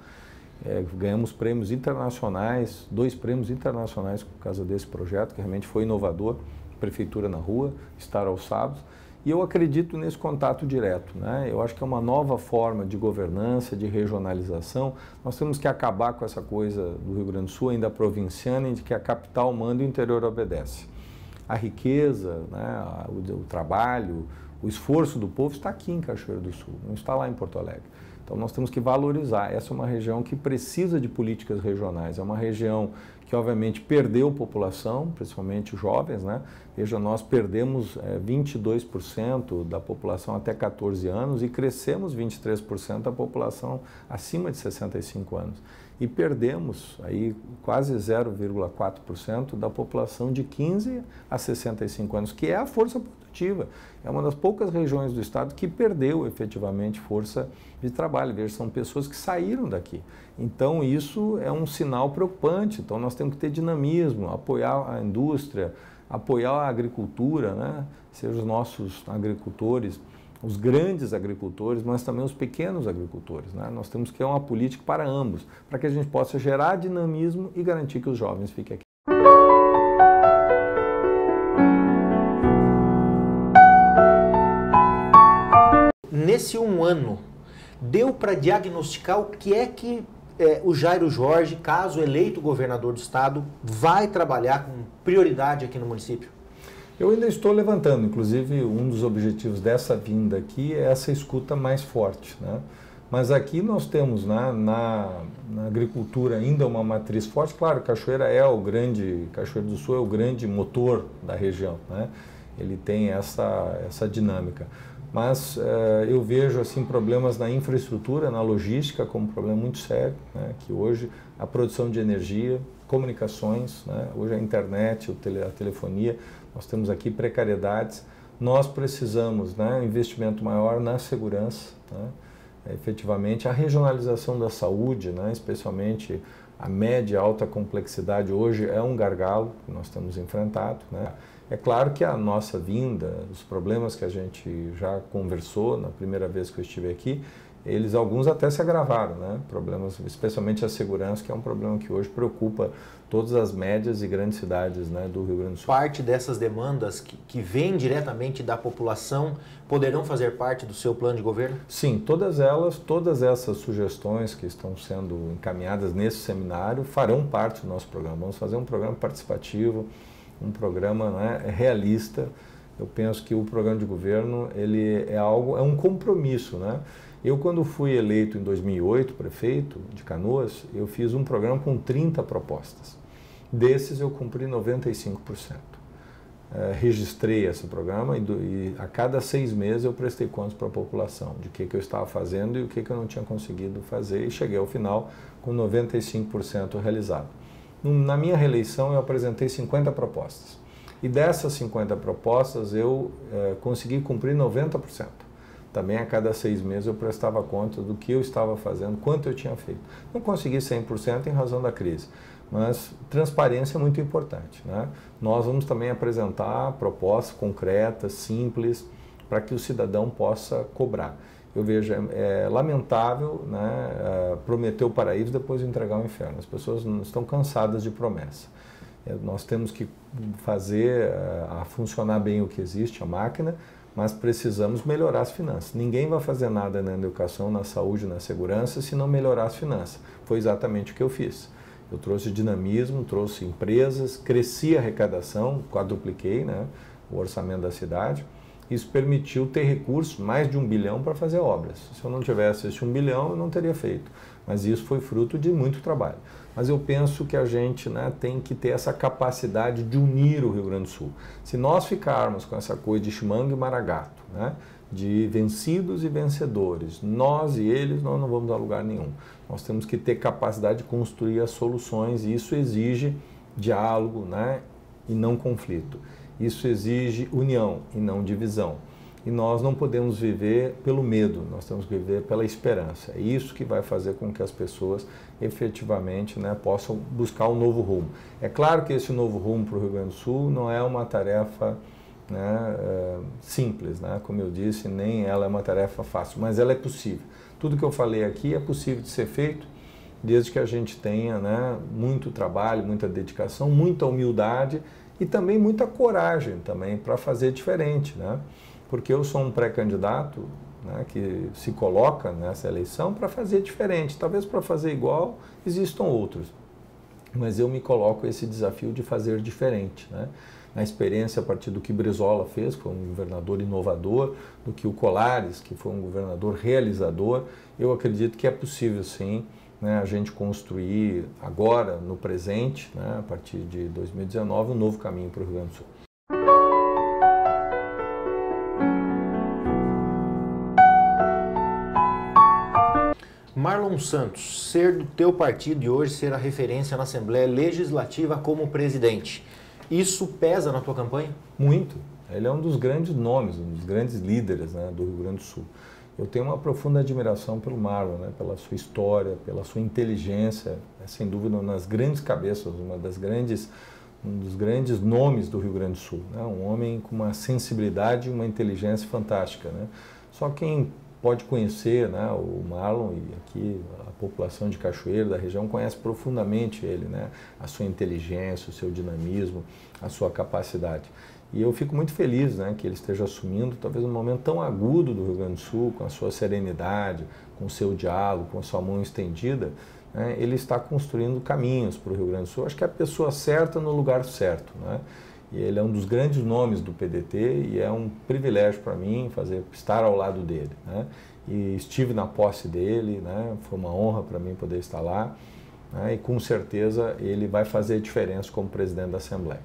Ganhamos prêmios internacionais, 2 prêmios internacionais por causa desse projeto, que realmente foi inovador, Prefeitura na Rua, Estar aos Sábados. E eu acredito nesse contato direto, né? Eu acho que é uma nova forma de governança, de regionalização. Nós temos que acabar com essa coisa do Rio Grande do Sul, ainda provinciana, de que a capital manda e o interior obedece. A riqueza, né, o trabalho, o esforço do povo está aqui em Cachoeiro do Sul, não está lá em Porto Alegre. Então nós temos que valorizar. Essa é uma região que precisa de políticas regionais. É uma região que obviamente perdeu população, principalmente jovens, né? Veja, nós perdemos 22% da população até 14 anos e crescemos 23% da população acima de 65 anos. E perdemos aí quase 0,4% da população de 15 a 65 anos, que é a força produtiva. É uma das poucas regiões do estado que perdeu efetivamente força de trabalho. Veja, são pessoas que saíram daqui. Então isso é um sinal preocupante. Então nós temos que ter dinamismo, apoiar a indústria, apoiar a agricultura, né? Sejam os nossos agricultores, os grandes agricultores, mas também os pequenos agricultores, né? Nós temos que ter uma política para ambos, para que a gente possa gerar dinamismo e garantir que os jovens fiquem aqui. Nesse 1 ano, deu para diagnosticar o que é que o Jairo Jorge, caso eleito governador do estado, vai trabalhar com prioridade aqui no município? Eu ainda estou levantando, inclusive um dos objetivos dessa vinda aqui é essa escuta mais forte, né? Mas aqui nós temos na agricultura ainda uma matriz forte. Claro, Cachoeiro do Sul é o grande motor da região, né? Ele tem essa dinâmica. Mas eu vejo assim problemas na infraestrutura, na logística como um problema muito sério, né? Que hoje a produção de energia, comunicações, né? Hoje a internet, a telefonia, nós temos aqui precariedades. Nós precisamos, né, investimento maior na segurança, né? Efetivamente a regionalização da saúde, né? Especialmente a média e alta complexidade hoje é um gargalo que nós temos enfrentado, né? É claro que a nossa vinda, os problemas que a gente já conversou na primeira vez que eu estive aqui, alguns até se agravaram, né? Problemas, especialmente a segurança, que é um problema que hoje preocupa todas as médias e grandes cidades, né, do Rio Grande do Sul. Parte dessas demandas que vêm diretamente da população poderão fazer parte do seu plano de governo? Sim, todas essas sugestões que estão sendo encaminhadas nesse seminário farão parte do nosso programa. Vamos fazer um programa participativo, um programa, né, realista. Eu penso que o programa de governo ele é um compromisso, né? Eu, quando fui eleito em 2008, prefeito de Canoas, eu fiz um programa com 30 propostas. Desses eu cumpri 95%. Registrei esse programa e a cada 6 meses eu prestei contas para a população de que eu estava fazendo e o que eu não tinha conseguido fazer, e cheguei ao final com 95% realizado. Na minha reeleição eu apresentei 50 propostas e dessas 50 propostas eu consegui cumprir 90%. Também a cada 6 meses eu prestava conta do que eu estava fazendo, quanto eu tinha feito. Não consegui 100% em razão da crise, mas transparência é muito importante, né? Nós vamos também apresentar propostas concretas, simples, para que o cidadão possa cobrar. Eu vejo, é lamentável, né, prometer o paraíso depois de entregar o inferno. As pessoas não estão cansadas de promessa. Nós temos que fazer a funcionar bem o que existe, a máquina, mas precisamos melhorar as finanças. Ninguém vai fazer nada na educação, na saúde, na segurança, se não melhorar as finanças. Foi exatamente o que eu fiz. Eu trouxe dinamismo, trouxe empresas, cresci a arrecadação, quadrupliquei, né, o orçamento da cidade. Isso permitiu ter recursos, mais de 1 bilhão, para fazer obras. Se eu não tivesse esse 1 bilhão, eu não teria feito. Mas isso foi fruto de muito trabalho. Mas eu penso que a gente, né, tem que ter essa capacidade de unir o Rio Grande do Sul. Se nós ficarmos com essa coisa de chimango e maragato, né, de vencidos e vencedores, nós e eles, nós não vamos a lugar nenhum. Nós temos que ter capacidade de construir as soluções, e isso exige diálogo, né, e não conflito. Isso exige união e não divisão. E nós não podemos viver pelo medo, nós temos que viver pela esperança. É isso que vai fazer com que as pessoas efetivamente, né, possam buscar um novo rumo. É claro que esse novo rumo para o Rio Grande do Sul não é uma tarefa, né, simples, né, como eu disse, nem ela é uma tarefa fácil, mas ela é possível. Tudo que eu falei aqui é possível de ser feito, desde que a gente tenha, né, muito trabalho, muita dedicação, muita humildade e também muita coragem também para fazer diferente, né? Porque eu sou um pré-candidato, né, que se coloca nessa eleição para fazer diferente. Talvez para fazer igual existam outros, mas eu me coloco esse desafio de fazer diferente, né? Na experiência a partir do que Brizola fez, que foi um governador inovador, do que o Colares, que foi um governador realizador, eu acredito que é possível sim, né, a gente construir agora, no presente, né, a partir de 2019, um novo caminho para o Rio Grande do Sul. Marlon Santos, ser do teu partido e hoje ser a referência na Assembleia Legislativa como presidente, isso pesa na tua campanha? Muito. Ele é um dos grandes nomes, um dos grandes líderes, né, do Rio Grande do Sul. Eu tenho uma profunda admiração pelo Marlon, né, pela sua história, pela sua inteligência, sem dúvida uma das grandes cabeças, um dos grandes nomes do Rio Grande do Sul, né, um homem com uma sensibilidade e uma inteligência fantástica, né. Só quem pode conhecer, né, o Marlon, e aqui a população de Cachoeiro, da região, conhece profundamente ele, né, a sua inteligência, o seu dinamismo, a sua capacidade. E eu fico muito feliz, né, que ele esteja assumindo talvez um momento tão agudo do Rio Grande do Sul, com a sua serenidade, com o seu diálogo, com a sua mão estendida, né, ele está construindo caminhos para o Rio Grande do Sul. Acho que é a pessoa certa no lugar certo, né? E ele é um dos grandes nomes do PDT e é um privilégio para mim estar ao lado dele, né? E estive na posse dele, né? Foi uma honra para mim poder estar lá, né? E com certeza ele vai fazer diferença como presidente da Assembleia.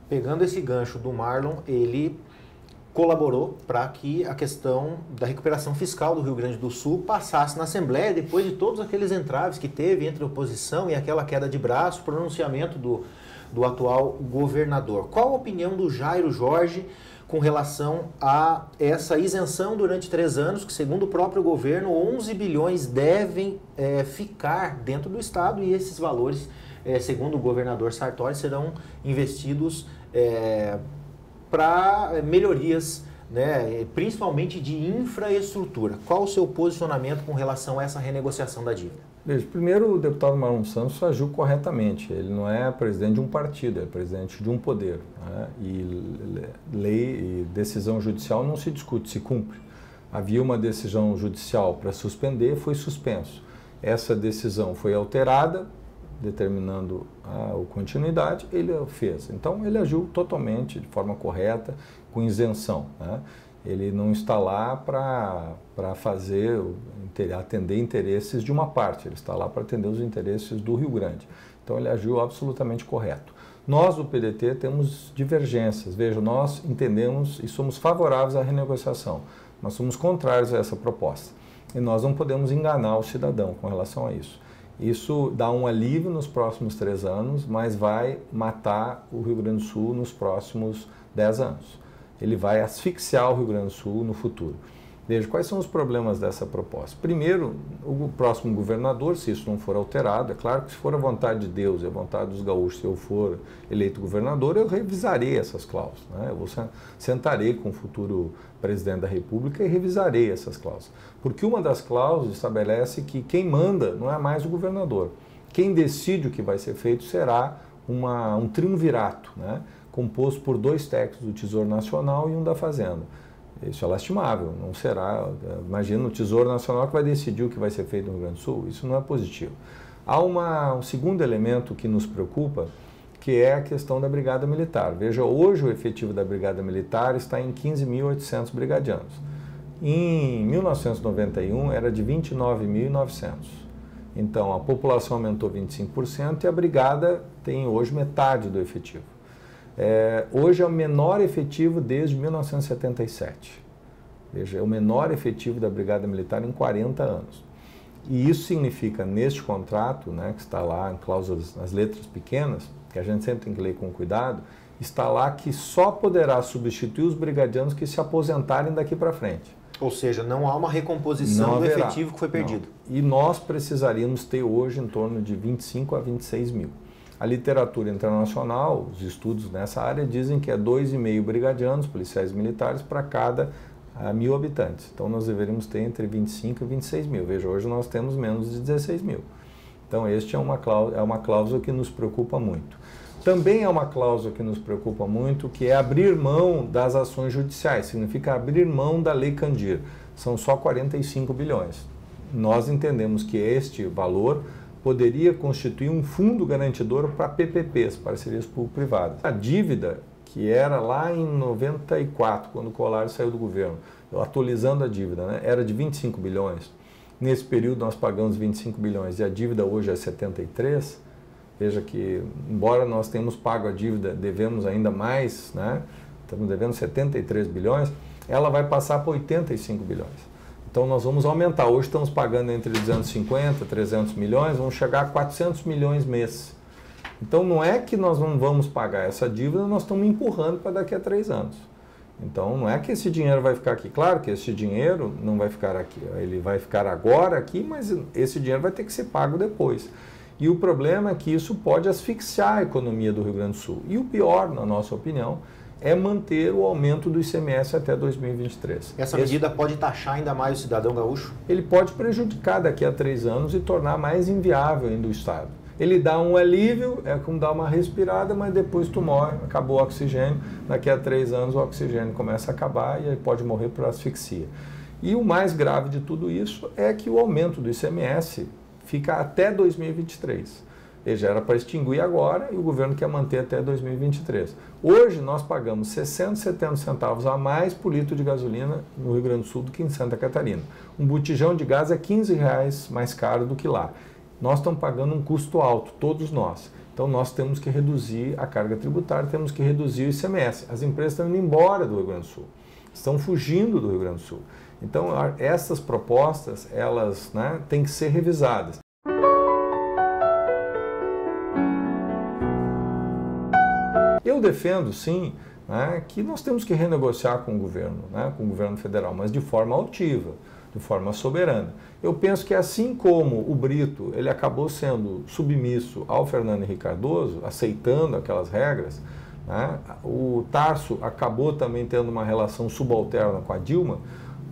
Pegando esse gancho do Marlon, ele colaborou para que a questão da recuperação fiscal do Rio Grande do Sul passasse na Assembleia, depois de todos aqueles entraves que teve entre a oposição e aquela queda de braço, pronunciamento do atual governador. Qual a opinião do Jairo Jorge com relação a essa isenção durante 3 anos, que segundo o próprio governo, 11 bilhões devem ficar dentro do Estado e esses valores, segundo o governador Sartori, serão investidos para melhorias, né, principalmente de infraestrutura. Qual o seu posicionamento com relação a essa renegociação da dívida? Veja, primeiro o deputado Marlon Santos agiu corretamente. Ele não é presidente de um partido, é presidente de um poder, né? E lei e decisão judicial não se discute, se cumpre. Havia uma decisão judicial para suspender, foi suspenso. Essa decisão foi alterada, determinando a continuidade, ele fez. Então, ele agiu totalmente, de forma correta, com isenção, né? Ele não está lá para atender interesses de uma parte, ele está lá para atender os interesses do Rio Grande. Então, ele agiu absolutamente correto. Nós, do PDT, temos divergências. Veja, nós entendemos e somos favoráveis à renegociação, mas somos contrários a essa proposta. E nós não podemos enganar o cidadão com relação a isso. Isso dá um alívio nos próximos 3 anos, mas vai matar o Rio Grande do Sul nos próximos 10 anos. Ele vai asfixiar o Rio Grande do Sul no futuro. Veja, quais são os problemas dessa proposta? Primeiro, o próximo governador, se isso não for alterado, é claro que se for a vontade de Deus e a vontade dos gaúchos, se eu for eleito governador, eu revisarei essas cláusulas, né? Eu sentarei com o futuro presidente da República e revisarei essas cláusulas. Porque uma das cláusulas estabelece que quem manda não é mais o governador, Quem decide o que vai ser feito será um triunvirato, né? Composto por 2 técnicos do Tesouro Nacional e um da Fazenda. Isso é lastimável, não será, imagina, o Tesouro Nacional que vai decidir o que vai ser feito no Rio Grande do Sul, isso não é positivo. Há um segundo elemento que nos preocupa, que é a questão da Brigada Militar. Veja, hoje o efetivo da Brigada Militar está em 15.800 brigadianos. Em 1991 era de 29.900. Então a população aumentou 25% e a Brigada tem hoje metade do efetivo. Hoje é o menor efetivo desde 1977. Veja, é o menor efetivo da Brigada Militar em 40 anos. E isso significa, neste contrato, né, que está lá em cláusulas, nas letras pequenas, que a gente sempre tem que ler com cuidado, está lá que só poderá substituir os brigadianos que se aposentarem daqui para frente. Ou seja, não há uma recomposição do efetivo que foi perdido. Não. E nós precisaríamos ter hoje em torno de 25 a 26 mil. A literatura internacional, os estudos nessa área dizem que é 2,5 brigadianos, policiais militares, para cada 1.000 habitantes. Então nós deveríamos ter entre 25 e 26 mil. Veja, hoje nós temos menos de 16 mil. Então este é uma cláusula que nos preocupa muito. Também é uma cláusula que nos preocupa muito, que é abrir mão das ações judiciais, significa abrir mão da Lei Candir. São só 45 bilhões. Nós entendemos que este valor poderia constituir um fundo garantidor para PPPs, parcerias público-privadas. A dívida, que era lá em 94, quando o Collor saiu do governo, atualizando a dívida, né, era de 25 bilhões. Nesse período nós pagamos 25 bilhões e a dívida hoje é 73. Veja que, embora nós tenhamos pago a dívida, devemos ainda mais, né? Estamos devendo 73 bilhões, ela vai passar para 85 bilhões. Então nós vamos aumentar. Hoje estamos pagando entre 250 e 300 milhões, vamos chegar a 400 milhões mês. Então não é que nós não vamos pagar essa dívida, nós estamos empurrando para daqui a 3 anos. Então não é que esse dinheiro vai ficar aqui. Claro que esse dinheiro não vai ficar aqui, ele vai ficar agora aqui, mas esse dinheiro vai ter que ser pago depois. E o problema é que isso pode asfixiar a economia do Rio Grande do Sul. E o pior, na nossa opinião, é manter o aumento do ICMS até 2023. Essa medida pode taxar ainda mais o cidadão gaúcho? Ele pode prejudicar daqui a 3 anos e tornar mais inviável ainda o Estado. Ele dá um alívio, é como dar uma respirada, mas depois tu morre, acabou o oxigênio, daqui a 3 anos o oxigênio começa a acabar e ele pode morrer por asfixia. E o mais grave de tudo isso é que o aumento do ICMS fica até 2023. Ele já era para extinguir agora e o governo quer manter até 2023. Hoje nós pagamos 60, 70 centavos a mais por litro de gasolina no Rio Grande do Sul do que em Santa Catarina. Um botijão de gás é R$15 mais caro do que lá. Nós estamos pagando um custo alto, todos nós. Então nós temos que reduzir a carga tributária, temos que reduzir o ICMS. As empresas estão indo embora do Rio Grande do Sul, estão fugindo do Rio Grande do Sul. Então essas propostas, elas, né, têm que ser revisadas. Eu defendo, sim, né, que nós temos que renegociar com o governo federal, mas de forma altiva, de forma soberana. Eu penso que assim como o Brito ele acabou sendo submisso ao Fernando Henrique Cardoso, aceitando aquelas regras, né, o Tarso acabou também tendo uma relação subalterna com a Dilma,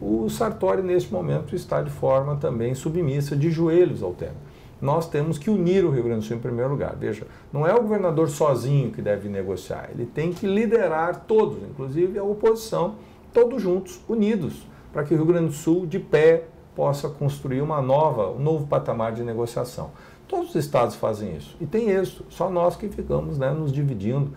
o Sartori neste momento está de forma também submissa, de joelhos ao Temer. Nós temos que unir o Rio Grande do Sul em primeiro lugar. Veja, não é o governador sozinho que deve negociar, ele tem que liderar todos, inclusive a oposição, todos juntos, unidos, para que o Rio Grande do Sul, de pé, possa construir um novo patamar de negociação. Todos os estados fazem isso e tem êxito, só nós que ficamos, né, nos dividindo.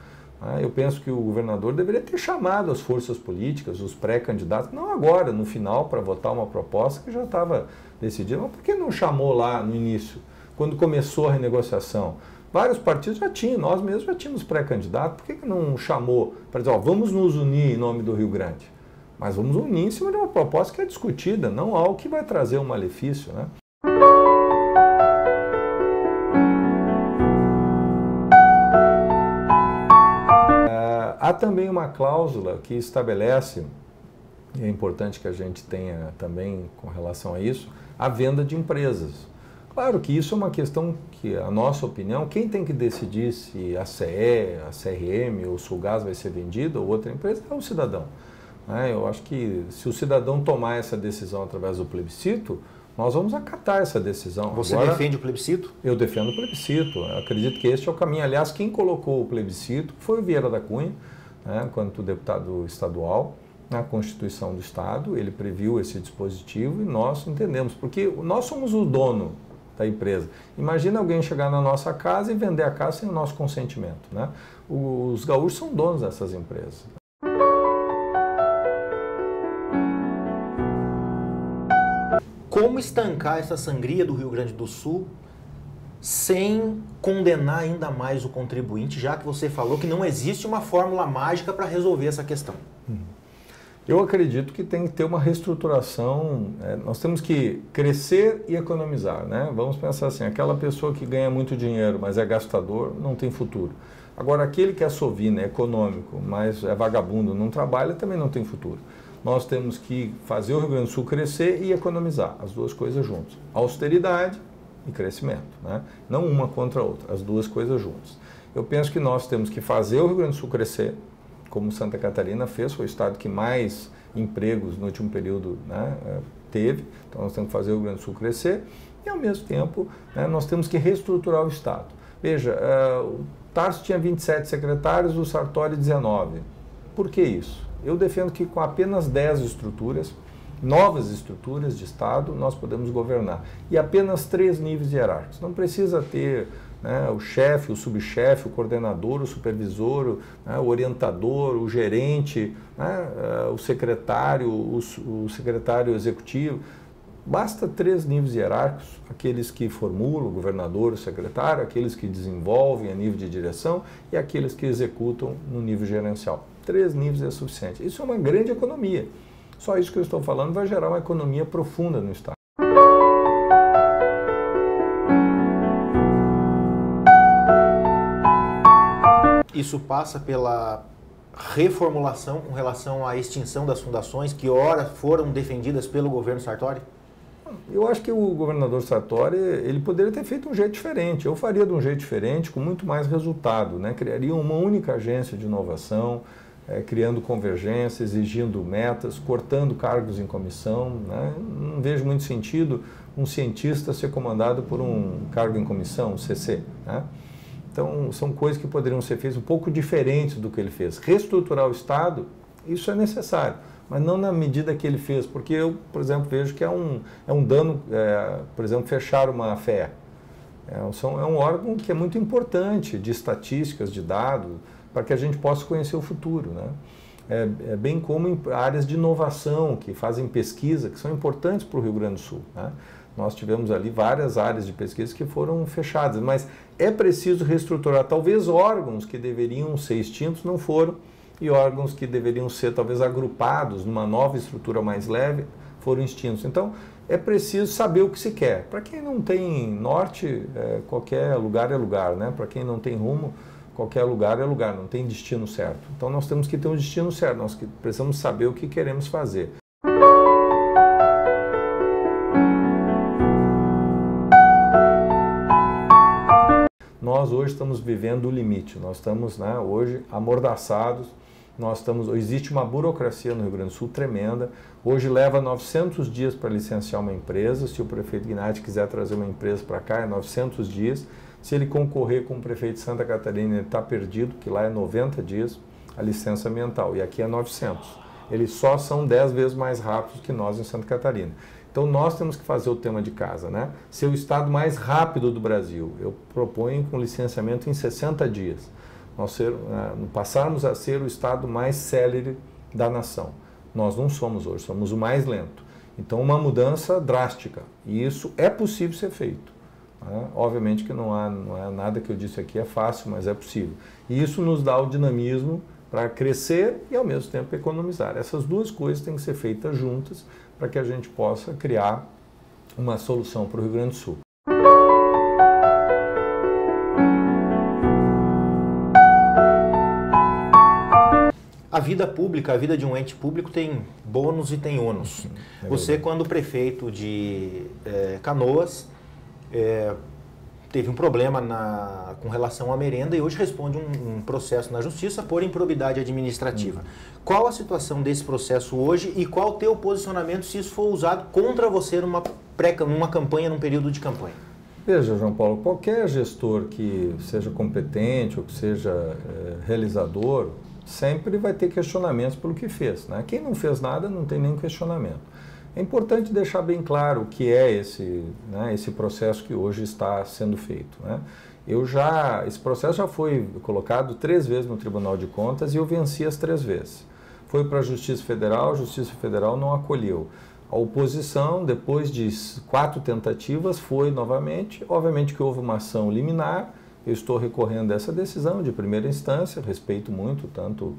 Eu penso que o governador deveria ter chamado as forças políticas, os pré-candidatos, não agora, no final, para votar uma proposta que já estava decidida. Mas por que não chamou lá no início, quando começou a renegociação? Vários partidos já tinham, nós mesmos já tínhamos pré-candidato, por que não chamou para dizer, ó, vamos nos unir em nome do Rio Grande? Mas vamos unir em cima de uma proposta que é discutida, não algo que vai trazer um malefício, né? Há também uma cláusula que estabelece, e é importante que a gente tenha também com relação a isso, a venda de empresas. Claro que isso é uma questão que, a nossa opinião, quem tem que decidir se a CE, a CRM ou o Sulgás vai ser vendida ou outra empresa é o cidadão. Eu acho que se o cidadão tomar essa decisão através do plebiscito, nós vamos acatar essa decisão. Você Agora, defende o plebiscito? Eu defendo o plebiscito. Eu acredito que este é o caminho. Aliás, quem colocou o plebiscito foi o Vieira da Cunha, né, enquanto deputado estadual, na Constituição do Estado. Ele previu esse dispositivo e nós entendemos, porque nós somos o dono da empresa. Imagina alguém chegar na nossa casa e vender a casa sem o nosso consentimento, né? Os gaúchos são donos dessas empresas. Como estancar essa sangria do Rio Grande do Sul sem condenar ainda mais o contribuinte, já que você falou que não existe uma fórmula mágica para resolver essa questão? Eu acredito que tem que ter uma reestruturação, nós temos que crescer e economizar, né? Vamos pensar assim, aquela pessoa que ganha muito dinheiro, mas é gastador, não tem futuro. Agora, aquele que é sovino, é econômico, mas é vagabundo, não trabalha, também não tem futuro. Nós temos que fazer o Rio Grande do Sul crescer e economizar, as duas coisas juntas. Austeridade e crescimento, né? Não uma contra a outra, as duas coisas juntas. Eu penso que nós temos que fazer o Rio Grande do Sul crescer, como Santa Catarina fez, foi o estado que mais empregos no último período, né, teve. Então nós temos que fazer o Rio Grande do Sul crescer e, ao mesmo tempo, né, nós temos que reestruturar o estado. Veja, o Tarso tinha 27 secretários, o Sartori 19. Por que isso? Eu defendo que com apenas 10 estruturas, novas estruturas de estado, nós podemos governar. E apenas 3 níveis hierárquicos. Não precisa ter, né, o chefe, o subchefe, o coordenador, o supervisor, né, o orientador, o gerente, né, o secretário, o secretário executivo. Basta 3 níveis hierárquicos, aqueles que formulam, o governador, o secretário, aqueles que desenvolvem a nível de direção e aqueles que executam no nível gerencial. 3 níveis é suficiente. Isso é uma grande economia. Só isso que eu estou falando vai gerar uma economia profunda no estado. Isso passa pela reformulação com relação à extinção das fundações que ora foram defendidas pelo governo Sartori? Eu acho que o governador Sartori, ele poderia ter feito um jeito diferente. Eu faria de um jeito diferente, com muito mais resultado, né? Criaria uma única agência de inovação, criando convergência, exigindo metas, cortando cargos em comissão, né? Não vejo muito sentido um cientista ser comandado por um cargo em comissão, um CC, né? Então, são coisas que poderiam ser feitas um pouco diferentes do que ele fez. Reestruturar o Estado, isso é necessário, mas não na medida que ele fez, porque eu, por exemplo, vejo que é um dano, por exemplo, fechar uma FE. É um órgão que é muito importante de estatísticas, de dados, para que a gente possa conhecer o futuro, né? Bem como em áreas de inovação, que fazem pesquisa, que são importantes para o Rio Grande do Sul, né? Nós tivemos ali várias áreas de pesquisa que foram fechadas, mas é preciso reestruturar. Talvez órgãos que deveriam ser extintos não foram, e órgãos que deveriam ser talvez agrupados numa nova estrutura mais leve foram extintos. Então, é preciso saber o que se quer. Para quem não tem norte, qualquer lugar é lugar, né? Para quem não tem rumo, qualquer lugar é lugar, não tem destino certo. Então, nós temos que ter um destino certo, nós precisamos saber o que queremos fazer. Nós hoje estamos vivendo o limite, nós estamos, né, hoje amordaçados, existe uma burocracia no Rio Grande do Sul tremenda, hoje leva 900 dias para licenciar uma empresa, se o prefeito Gnatti quiser trazer uma empresa para cá é 900 dias, se ele concorrer com o prefeito de Santa Catarina ele está perdido, que lá é 90 dias a licença ambiental e aqui é 900, eles só são 10 vezes mais rápidos que nós em Santa Catarina. Então, nós temos que fazer o tema de casa, né? Ser o estado mais rápido do Brasil. Eu proponho com licenciamento em 60 dias. Nós passarmos a ser o estado mais célere da nação. Nós não somos hoje, somos o mais lento. Então, uma mudança drástica. E isso é possível ser feito, né? Obviamente que não é nada que eu disse aqui é fácil, mas é possível. E isso nos dá o dinamismo para crescer e, ao mesmo tempo, economizar. Essas duas coisas têm que ser feitas juntas para que a gente possa criar uma solução para o Rio Grande do Sul. A vida pública, a vida de um ente público tem bônus e tem ônus. Você, quando prefeito de Canoas, teve um problema com relação à merenda e hoje responde um processo na justiça por improbidade administrativa. Qual a situação desse processo hoje e qual o teu posicionamento se isso for usado contra você numa numa campanha, num período de campanha? Veja, João Paulo, qualquer gestor que seja competente ou que seja realizador, sempre vai ter questionamentos pelo que fez, né? Quem não fez nada não tem nenhum questionamento. É importante deixar bem claro o que é esse processo que hoje está sendo feito, né? Esse processo já foi colocado 3 vezes no Tribunal de Contas e eu venci as 3 vezes. Foi para a Justiça Federal não acolheu. A oposição, depois de 4 tentativas, foi novamente. Obviamente que houve uma ação liminar. Eu estou recorrendo a essa decisão de primeira instância, respeito muito tanto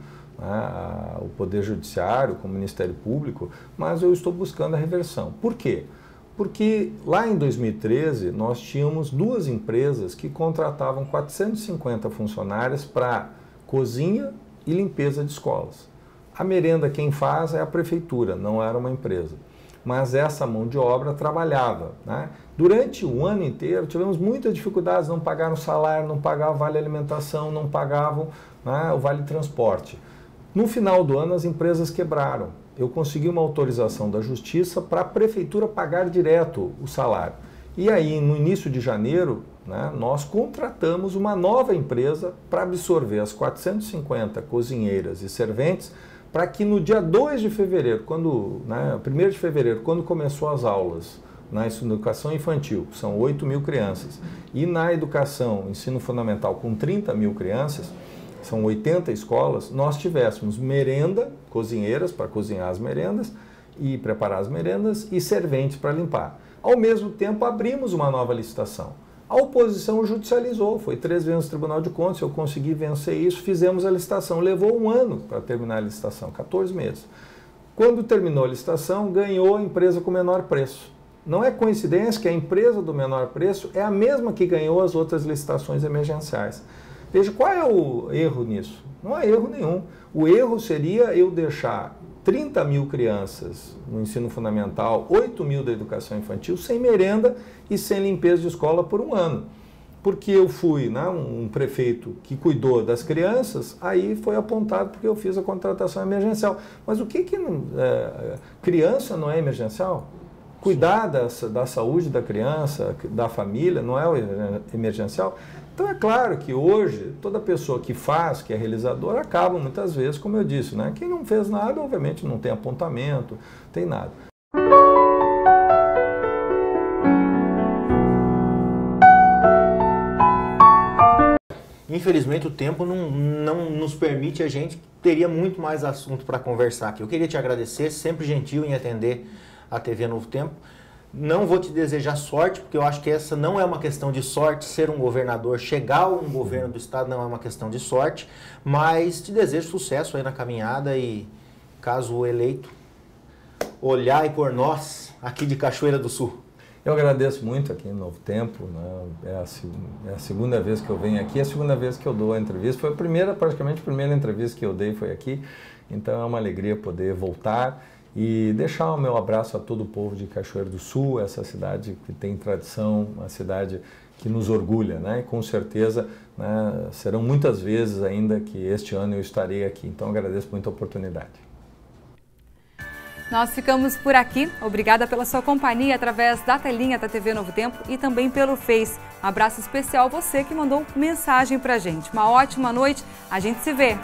o Poder Judiciário como o Ministério Público, mas eu estou buscando a reversão. Por quê? Porque lá em 2013 nós tínhamos 2 empresas que contratavam 450 funcionários para cozinha e limpeza de escolas. A merenda quem faz é a prefeitura, não era uma empresa. Mas essa mão de obra trabalhava, né? Durante o ano inteiro tivemos muitas dificuldades, não pagaram salário, não pagavam vale alimentação, não pagavam, né, o vale transporte. No final do ano as empresas quebraram. Eu consegui uma autorização da Justiça para a prefeitura pagar direto o salário. E aí, no início de janeiro, né, nós contratamos uma nova empresa para absorver as 450 cozinheiras e serventes, para que no dia 2 de fevereiro, 1º de fevereiro, quando começou as aulas na educação infantil, são 8 mil crianças, e na educação, ensino fundamental, com 30 mil crianças, são 80 escolas, nós tivéssemos merenda, cozinheiras para cozinhar as merendas e preparar as merendas e serventes para limpar. Ao mesmo tempo, abrimos uma nova licitação. A oposição judicializou, foi 3 vezes no Tribunal de Contas, eu consegui vencer isso, fizemos a licitação. Levou 1 ano para terminar a licitação, 14 meses. Quando terminou a licitação, ganhou a empresa com menor preço. Não é coincidência que a empresa do menor preço é a mesma que ganhou as outras licitações emergenciais. Veja, qual é o erro nisso? Não há erro nenhum. O erro seria eu deixar 30 mil crianças no ensino fundamental, 8 mil da educação infantil, sem merenda e sem limpeza de escola por 1 ano. Porque eu fui um prefeito que cuidou das crianças, aí foi apontado porque eu fiz a contratação emergencial. Mas o que criança não é emergencial? Cuidar da saúde da criança, da família, não é emergencial? Então é claro que hoje toda pessoa que faz, que é realizadora, acaba muitas vezes, como eu disse, né? Quem não fez nada, obviamente não tem apontamento, não tem nada. Infelizmente o tempo não nos permite, a gente teria muito mais assunto para conversar aqui. Eu queria te agradecer, sempre gentil em atender a TV Novo Tempo. Não vou te desejar sorte, porque eu acho que essa não é uma questão de sorte, ser um governador, chegar a um governo do estado não é uma questão de sorte, mas te desejo sucesso aí na caminhada e, caso eleito, olhai por nós aqui de Cachoeira do Sul. Eu agradeço muito aqui no Novo Tempo, né? É a segunda vez que eu venho aqui, é a segunda vez que eu dou a entrevista, foi praticamente a primeira entrevista que eu dei foi aqui, então é uma alegria poder voltar. E deixar o meu abraço a todo o povo de Cachoeira do Sul, essa cidade que tem tradição, uma cidade que nos orgulha, né? E com certeza, né, serão muitas vezes ainda que este ano eu estarei aqui. Então agradeço muito a oportunidade. Nós ficamos por aqui. Obrigada pela sua companhia através da telinha da TV Novo Tempo e também pelo Face. Um abraço especial a você que mandou mensagem pra gente. Uma ótima noite. A gente se vê.